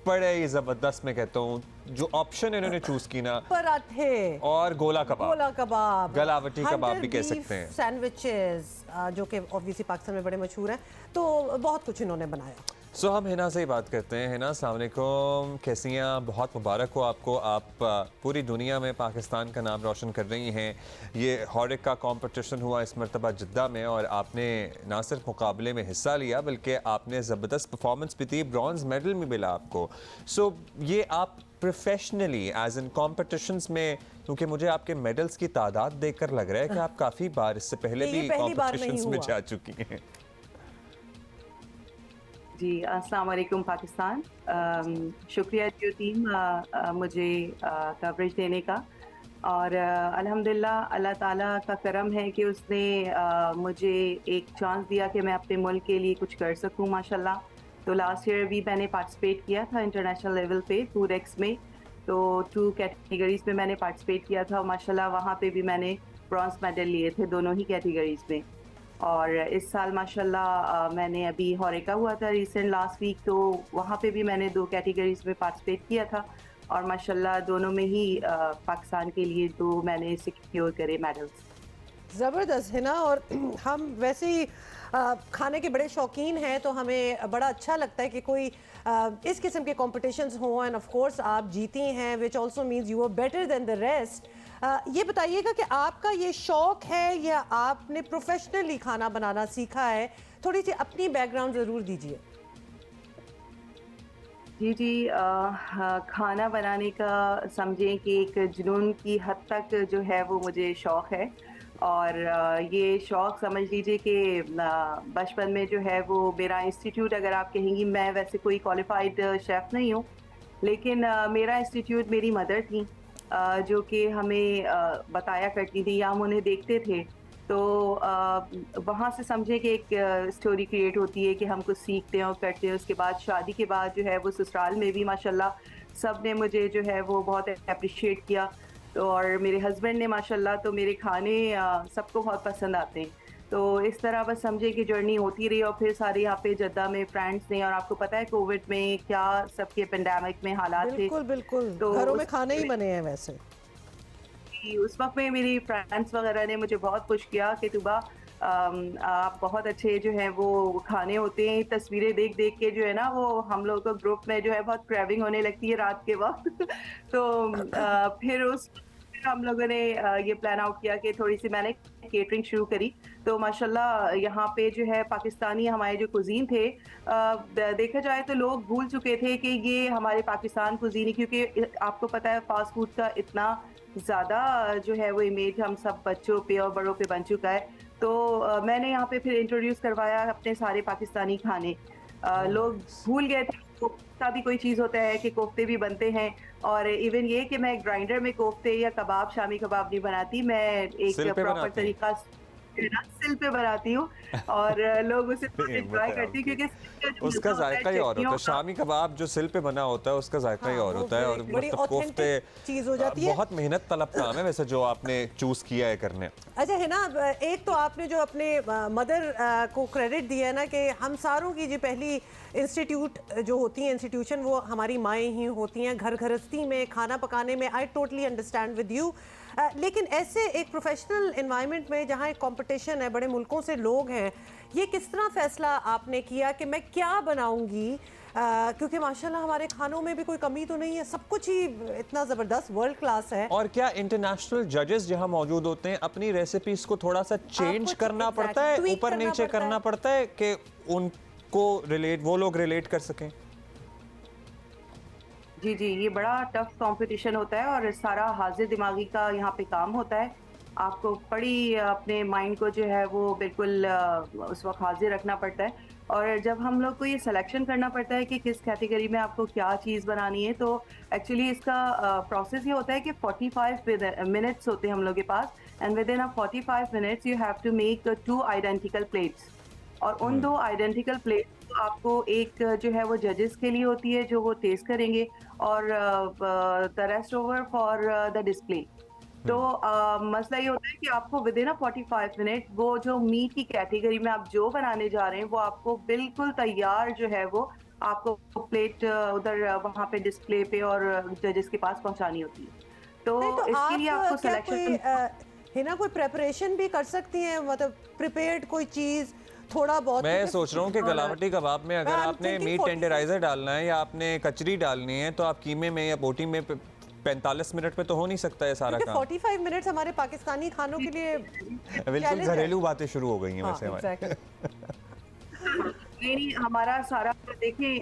बड़े ही ज़बरदस्त, मैं कहता हूँ, जो ऑप्शन इन्होंने चूज़ की ना, पराठे और गोला कबाब, गलावटी कबाब भी कह सकते हैं, सैंडविचेस, जो कि ऑब्वियसली पाकिस्तान में बड़े मशहूर हैं, तो बहुत कुछ इन्होंने बनाया। सो हम हिना से ही बात करते हैं। हिना, अस्सलाम वालेकुम, कैसी हैं आप? बहुत मुबारक हो आपको, आप पूरी दुनिया में पाकिस्तान का नाम रोशन कर रही हैं। ये हॉरिक का कंपटीशन हुआ इस मरतबा जिद्दा में, और आपने ना सिर्फ मुकाबले में हिस्सा लिया, बल्कि आपने ज़बरदस्त परफॉर्मेंस भी दी, ब्रॉन्ज मेडल भी मिला आपको। सो ये आप प्रोफेशनली एज इन कॉम्पिटिशन्स में, क्योंकि मुझे आपके मेडल्स की तादाद देखकर लग रहा है कि आप काफ़ी बार इससे पहले ये भी पहली बार नहीं कॉम्पिटिशन्स में हुआ। जा चुकी हैं। जी, अस्सलाम वालेकुम पाकिस्तान। शुक्रिया जियो टीम मुझे कवरेज देने का, और अल्हम्दुलिल्लाह अल्लाह ताला का करम है कि उसने मुझे एक चांस दिया कि मैं अपने मुल्क के लिए कुछ कर सकूं माशाल्लाह। तो लास्ट ईयर भी मैंने पार्टिसिपेट किया था इंटरनेशनल लेवल पे फूड एक्स में, तो 2 कैटेगरीज में मैंने पार्टिसिपेट किया था, माशाल्लाह वहाँ पे भी मैंने ब्रॉन्ज मेडल लिए थे दोनों ही कैटेगरीज में। और इस साल माशाल्लाह मैंने अभी हॉरेका हुआ था रिसेंट लास्ट वीक, तो वहाँ पे भी मैंने 2 कैटेगरीज में पार्टिसिपेट किया था, और माशाल्लाह दोनों में ही पाकिस्तान के लिए 2 मैंने सिक्योर करे मेडल्स। ज़बरदस्त है ना। और हम वैसे ही खाने के बड़े शौकीन हैं, तो हमें बड़ा अच्छा लगता है कि कोई इस किस्म के कॉम्पिटिशन्स हों, एंड ऑफ कोर्स आप जीती हैं, which also means you are better than the rest. ये बताइएगा कि आपका ये शौक है या आपने प्रोफेशनली खाना बनाना सीखा है? थोड़ी सी अपनी बैकग्राउंड ज़रूर दीजिए। जी, खाना बनाने का समझें कि एक जुनून की हद तक जो है वो मुझे शौक़ है, और ये शौक़ समझ लीजिए कि बचपन में जो है वो मेरा इंस्टीट्यूट, अगर आप कहेंगी, मैं वैसे कोई क्वालिफाइड शेफ़ नहीं हूँ, लेकिन मेरा इंस्टीट्यूट मेरी मदर थी, जो कि हमें बताया करती थी या हम उन्हें देखते थे, तो वहाँ से समझे कि एक स्टोरी क्रिएट होती है कि हम कुछ सीखते हैं और करते हैं। उसके बाद शादी के बाद जो है वो ससुराल में भी माशाल्लाह सब ने मुझे जो है वो बहुत अप्रिशिएट किया, तो और मेरे हस्बैंड ने माशाल्लाह, तो मेरे खाने सबको बहुत पसंद आते हैं। तो इस तरह बस समझे कि जर्नी होती रही, और फिर सारे यहाँ पे जद्दा में फ्रेंड्स ने, और आपको पता है कोविड में क्या सबके पेंडेमिक में हालात थे, बिल्कुल बिल्कुल, तो घरों में खाने ही बने हैं वैसे। उस वक्त में मेरी फ्रेंड्स वगैरह ने मुझे बहुत पुश किया कि तुबा आप बहुत अच्छे जो है वो खाने होते हैं, तस्वीरें देख देख के जो है ना वो हम लोग को ग्रुप में जो है बहुत क्रेविंग होने लगती है रात के वक्त। तो फिर उस फिर हम लोगों ने ये प्लान आउट किया कि थोड़ी सी मैंने केटरिंग शुरू करी। तो माशाल्लाह यहाँ पे जो है पाकिस्तानी हमारे जो कुजीन थे, देखा जाए तो लोग भूल चुके थे कि ये हमारे पाकिस्तान कुजीन है, क्योंकि आपको पता है फास्ट फूड का इतना ज़्यादा जो है वो इमेज हम सब बच्चों पे और बड़ों पे बन चुका है। तो मैंने यहाँ पे फिर इंट्रोड्यूस करवाया अपने सारे पाकिस्तानी खाने। लोग भूल गए थे कोफ्ता भी कोई चीज़ होता है, कि कोफ्ते भी बनते हैं। और इवन ये कि मैं ग्राइंडर में कोफ्ते या कबाब, शामी कबाब नहीं बनाती, मैं एक प्रॉपर तरीका सिल पे बनाती हूँ और लोग उसे एंजॉय करते हैं, क्योंकि उसका जायका ही और होता है। शामी कबाब जो सिल पे बना होता है उसका जायका ही और होता है, और मतलब कोफ्ते चीज हो जाती है। बहुत मेहनत तलब काम है वैसे जो आपने चूज किया है करने। अच्छा है ना, एक तो आपने जो अपने मदर को क्रेडिट दिया है ना, कि हम सारों की जो पहली इंस्टीट्यूट जो होती हैं, इंस्टीट्यूशन, वो हमारी माएँ ही होती हैं घर गृहस्थी में, खाना पकाने में। I totally understand with you. लेकिन ऐसे एक प्रोफेशनल एनवायरनमेंट में जहाँ एक कंपटीशन है, बड़े मुल्कों से लोग हैं, ये किस तरह फैसला आपने किया कि मैं क्या बनाऊंगी? क्योंकि माशाल्लाह हमारे खानों में भी कोई कमी तो नहीं है, सब कुछ ही इतना ज़बरदस्त वर्ल्ड क्लास है। और क्या इंटरनेशनल जजेस जहाँ मौजूद होते हैं अपनी रेसिपीज को थोड़ा सा चेंज करना पड़ता है, ऊपर नीचे करना पड़ता है कि उनको वो लोग रिलेट कर सकें? जी जी, ये बड़ा टफ कंपटीशन होता है और सारा हाजिर दिमागी का यहाँ पे काम होता है। आपको बड़ी अपने माइंड को जो है वो बिल्कुल उस वक्त हाजिर रखना पड़ता है। और जब हम लोग को ये सिलेक्शन करना पड़ता है कि किस कैटेगरी में आपको क्या चीज़ बनानी है, तो एक्चुअली इसका प्रोसेस ये होता है कि 45 मिनट्स होते हैं हम लोग के पास, and within 45 minutes you have to make 2 identical plates. और उन 2 आइडेंटिकल प्लेट्स आपको एक जो है वो जजेस के लिए होती है, जो वो टेस्ट करेंगे, और the rest over for the display. तो मसला ये होता है कि आपको विद इन 45 मिनट वो जो मीट की कैटेगरी में आप जो बनाने जा रहे हैं वो आपको बिल्कुल तैयार जो है वो आपको प्लेट उधर वहाँ पे डिस्प्ले पे और जजेस के पास पहुँचानी होती है। तो इसके लिए आपको सिलेक्शन है ना, कोई प्रेपरेशन भी कर सकती हैं, मतलब प्रिपेयर्ड कोई चीज़ थोड़ा बहुत? मैं सोच रहा हूँ कि गलावटी कबाब में अगर आपने मीट टेंडराइजर डालना है या आपने कचरी डालनी है, तो आप कीमे में या बोटी में 45 मिनट में तो हो नहीं सकता है सारा काम। 45 मिनट्स हमारे पाकिस्तानी खानों के लिए बिल्कुल घरेलू बातें शुरू हो गई हैं वैसे हमारे। नहीं, हमारा सारा देखिए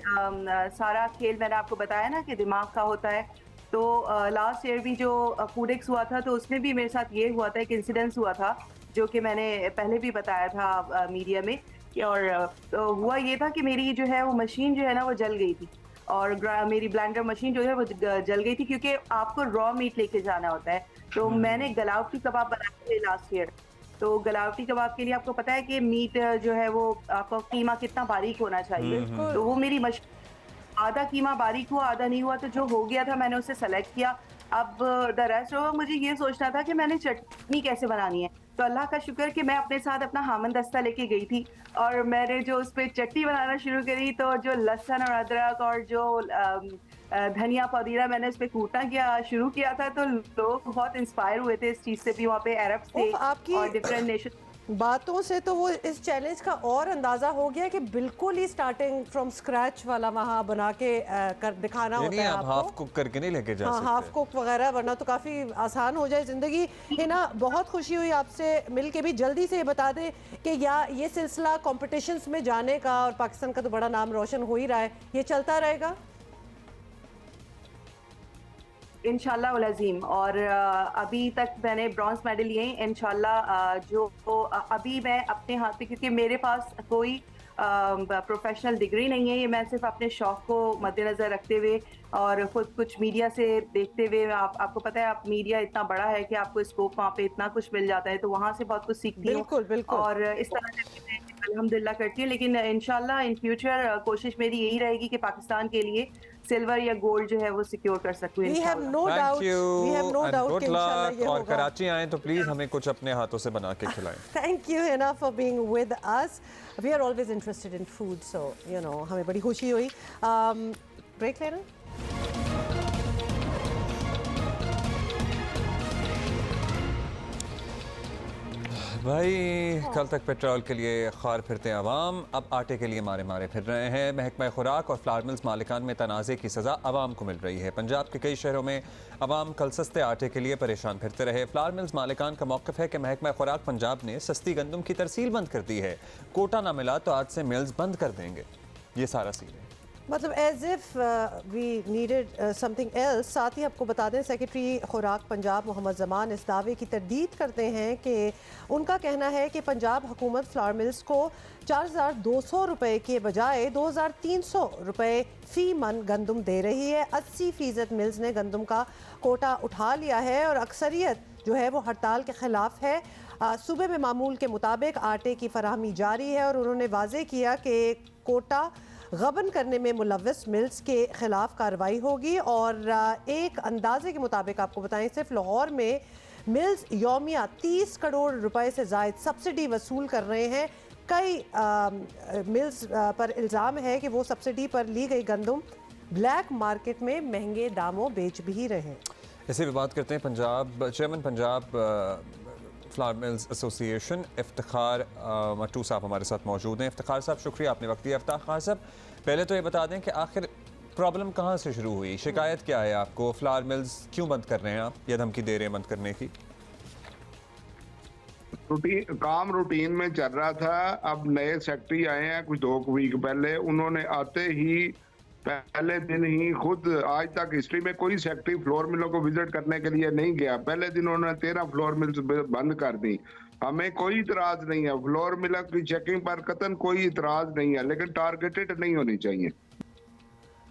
सारा खेल मैंने आपको बताया ना कि दिमाग का होता है। तो लास्ट ईयर भी जो फूडेक्स हुआ था, तो उसमें भी मेरे साथ ये हुआ था, एक इंसिडेंस हुआ था जो कि मैंने पहले भी बताया था मीडिया में। और तो हुआ ये था कि मेरी जो है वो मशीन जो है ना वो जल गई थी, और मेरी ब्लेंडर मशीन जो है वो जल गई थी, क्योंकि आपको रॉ मीट लेके जाना होता है। तो मैंने गलावटी कबाब बनाए थे लास्ट ईयर। तो गलावटी कबाब के लिए आपको पता है कि मीट जो है वो आपका कीमा कितना बारीक होना चाहिए। तो वो मेरी मशीन आधा कीमा बारीक हुआ, आधा नहीं हुआ। तो जो हो गया था मैंने उसे सेलेक्ट किया। अब द रेस्ट होगा, मुझे ये सोचना था कि मैंने चटनी कैसे बनानी है। तो अल्लाह का शुक्र कि मैं अपने साथ अपना हामन दस्ता लेके गई थी, और मैंने जो उस पर चटनी बनाना शुरू करी, तो जो लहसुन और अदरक और जो धनिया पुदीना मैंने उस पर कूटना शुरू किया था, तो लोग बहुत इंस्पायर हुए थे इस चीज़ से भी। वहाँ पे अरब थे और डिफरेंट नेशन। बातों से तो वो इस चैलेंज का और अंदाजा हो गया कि बिल्कुल ही स्टार्टिंग फ्रॉम स्क्रैच वाला वहाँ बना के कर दिखाना होता है आपको। हाफ कुक करके नहीं लेके जा सकते। हाफ कुक वगैरह, वरना तो काफ़ी आसान हो जाए ज़िंदगी, है ना। बहुत खुशी हुई आपसे मिल के भी। जल्दी से ये बता दें कि ये सिलसिला कॉम्पिटिशन्स में जाने का, और पाकिस्तान का तो बड़ा नाम रोशन हो ही रहा है, ये चलता रहेगा इंशाल्लाह उल अज़ीम। और अभी तक मैंने ब्रॉन्ज मेडल लिए हैं इंशाल्लाह। जो अभी मैं अपने हाथ पे, क्योंकि मेरे पास कोई प्रोफेशनल डिग्री नहीं है, ये मैं सिर्फ अपने शौक को मद्देनज़र रखते हुए और खुद कुछ मीडिया से देखते हुए, आपको पता है आप मीडिया इतना बड़ा है कि आपको स्कोप वहाँ पे इतना कुछ मिल जाता है, तो वहाँ से बहुत कुछ सीखती हूँ। बिल्कुल बिल्कुल। और इस तरह से अल्हम्दुलिल्लाह करती हूँ। लेकिन इंशाल्लाह इन फ्यूचर कोशिश मेरी यही रहेगी कि पाकिस्तान के लिए सिल्वर या गोल्ड जो है वो सिक्योर कर सकूँ। We have no doubt कि इंशाल्लाह ये होगा। और कराची आएं तो प्लीज हमें कुछ अपने हाथों से बना के खिलाएं। Thank you Hina for being with us. We are always interested in food, so you know हमें बड़ी खुशी हुई। ब्रेक लेना। भाई कल तक पेट्रोल के लिए खार फिरते अवाम, अब आटे के लिए मारे मारे फिर रहे हैं। महकमा खुराक और फ्लावर मिल्स मालिकान में तनाज़े की सज़ा अवाम को मिल रही है। पंजाब के कई शहरों में अवाम कल सस्ते आटे के लिए परेशान फिरते रहे। फ्लावर मिल्स मालिकान का मौक़िफ़ है कि महकमा खुराक पंजाब ने सस्ती गंदम की तरसील बंद कर दी है। कोटा ना मिला तो आज से मिल्स बंद कर देंगे। ये सारा सीन है, मतलब as if we needed something else. साथ ही आपको बता दें सेक्रेटरी खुराक पंजाब मोहम्मद जमान इस दावे की तरदीद करते हैं कि उनका कहना है कि पंजाब हुकूमत फ्लावर मिल्स को 4,200 रुपये के बजाय 2,300 रुपये फ़ी मन गंदम दे रही है। 80% मिल्स ने गंदम का कोटा उठा लिया है और अक्सरियत जो है वो हड़ताल के ख़िलाफ़ है। सूबे में मामूल के मुताबिक आटे की फराहमी जारी है और उन्होंने वाज़े किया कि कोटा गबन करने में मुलव्वस मिल्स के खिलाफ कार्रवाई होगी। और एक अंदाजे के मुताबिक आपको बताएं, सिर्फ लाहौर में मिल्स यौमिया 30 करोड़ रुपए से ज़ायद सब्सिडी वसूल कर रहे हैं। कई मिल्स पर इल्ज़ाम है कि वो सब्सिडी पर ली गई गंदम ब्लैक मार्केट में महंगे दामों बेच भी रहे हैं। इसी पे बात करते हैं। Punjab chairman Punjab flour mills association Iftikhar Mattu sahab हमारे साथ मौजूद हैं। इफ्तिखार साहब शुक्रिया, आपने वक्त दिया। इफ्तिखार साहब, पहले तो ये बता दें कि आखिर प्रॉब्लम कहाँ से शुरू हुई, शिकायत क्या है आपको, फ्लावर मिल्स क्यों बंद कर रहे हैं आप या धमकी दे रहे हैं बंद करने की? काम रूटीन में चल रहा था। अब नए सेक्रेटरी आए हैं कुछ 2 वीक पहले, उन्होंने आते ही पहले दिन ही खुद, आज तक हिस्ट्री में कोई सेक्रेटरी फ्लोर मिलों को विजिट करने के लिए नहीं गया। पहले दिन उन्होंने 13 फ्लोर मिल्स बंद कर दी। हमें कोई इतराज नहीं है, फ्लोर मिलों की चेकिंग पर कतन कोई इतराज नहीं है, लेकिन टारगेटेड नहीं होनी चाहिए।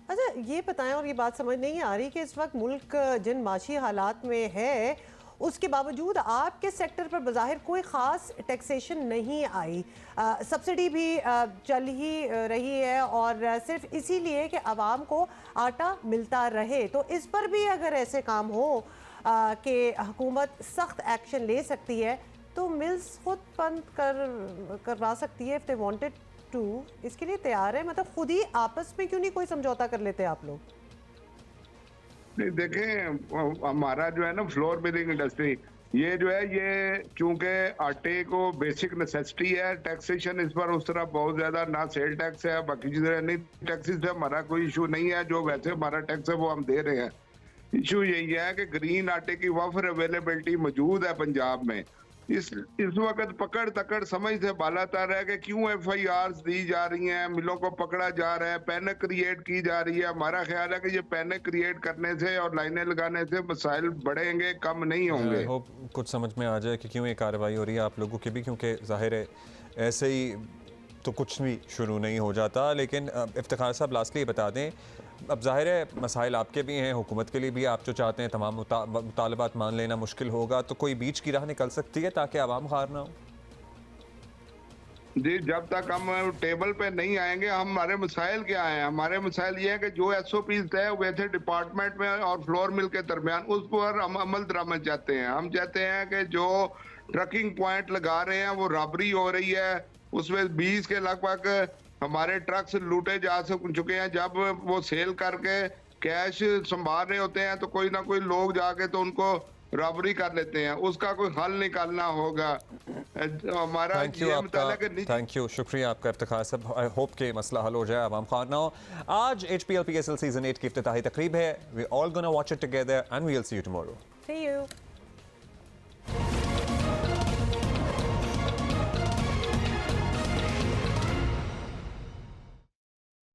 अच्छा ये बताएं, और ये बात समझ नहीं आ रही कि इस वक्त मुल्क जिन माशी हालात में है उसके बावजूद आपके सेक्टर पर बज़ाहिर कोई ख़ास टैक्सेशन नहीं आई, सब्सिडी भी चल ही रही है और सिर्फ इसीलिए कि आवाम को आटा मिलता रहे। तो इस पर भी अगर ऐसे काम हो कि हुकूमत सख्त एक्शन ले सकती है तो मिल्स खुद बंद करवा सकती है इफ़ दे वांटेड टू। इसके लिए तैयार है, मतलब खुद ही आपस में क्यों नहीं कोई समझौता कर लेते आप लोग? नहीं देखें, हमारा जो है ना फ्लोर मिलिंग इंडस्ट्री, ये जो है ये चूंकि आटे को बेसिक नेसेसिटी है, टैक्सेशन इस पर उस तरह बहुत ज्यादा ना सेल टैक्स है, बाकी चीजें नहीं, टैक्सेस से हमारा कोई इशू नहीं है। जो वैसे हमारा टैक्स है वो हम दे रहे हैं। इशू यही है कि ग्रीन आटे की वफर अवेलेबिलिटी मौजूद है पंजाब में। इस वक्त पकड़ तकड़ समझ से बालातर है कि क्यों FIRs दी जा रही हैं, मिलों को पकड़ा जा रहा है, पैनिक क्रिएट की जा रही है। हमारा ख्याल है कि ये पैनिक क्रिएट करने से और लाइनें लगाने से मसाइल बढ़ेंगे, कम नहीं होंगे। होप कुछ समझ में आ जाए कि क्यों ये कार्रवाई हो रही है आप लोगों की भी, क्योंकि जाहिर है ऐसे ही तो कुछ भी शुरू नहीं हो जाता। लेकिन इफ्तिखार साहब लास्टली ये बता दें, अब जाहिर है मसाइल आपके भी हैं, हुकूमत के लिए भी, आप जो चाहते हैं तमाम मुतालबात मान लेना मुश्किल होगा, तो कोई बीच की राह निकल सकती है ताकि आवाम खार ना हो? जी, जब तक हम टेबल पे नहीं आएंगे, हमारे मसाइल क्या हैं? हमारे मसाइल ये है कि जो SOPs तय हुए थे डिपार्टमेंट में और फ्लोर मिल के दरमियान, उस पर हम अमल दरामद चाहते हैं। हम चाहते हैं कि जो ट्रकिंग पॉइंट लगा रहे हैं वो रबरी हो रही है, उसमें 20 के लगभग हमारे ट्रक्स लूटे जा चुके हैं। जब वो सेल करके कैश संभाल रहे होते हैं तो कोई ना कोई लोग जाके तो उनको रबरी कर लेते हैं। उसका कोई हल निकालना होगा। हमारा थैंक यू, शुक्रिया आपका इफ्तिखार साहब। आई होप के मसला हल हो जाए, आवाम खार ना हो। आज HPL PSL सीजन 8 की इफ्तिताही तकरीब है। We all gonna watch it together and we will see you tomorrow. See you.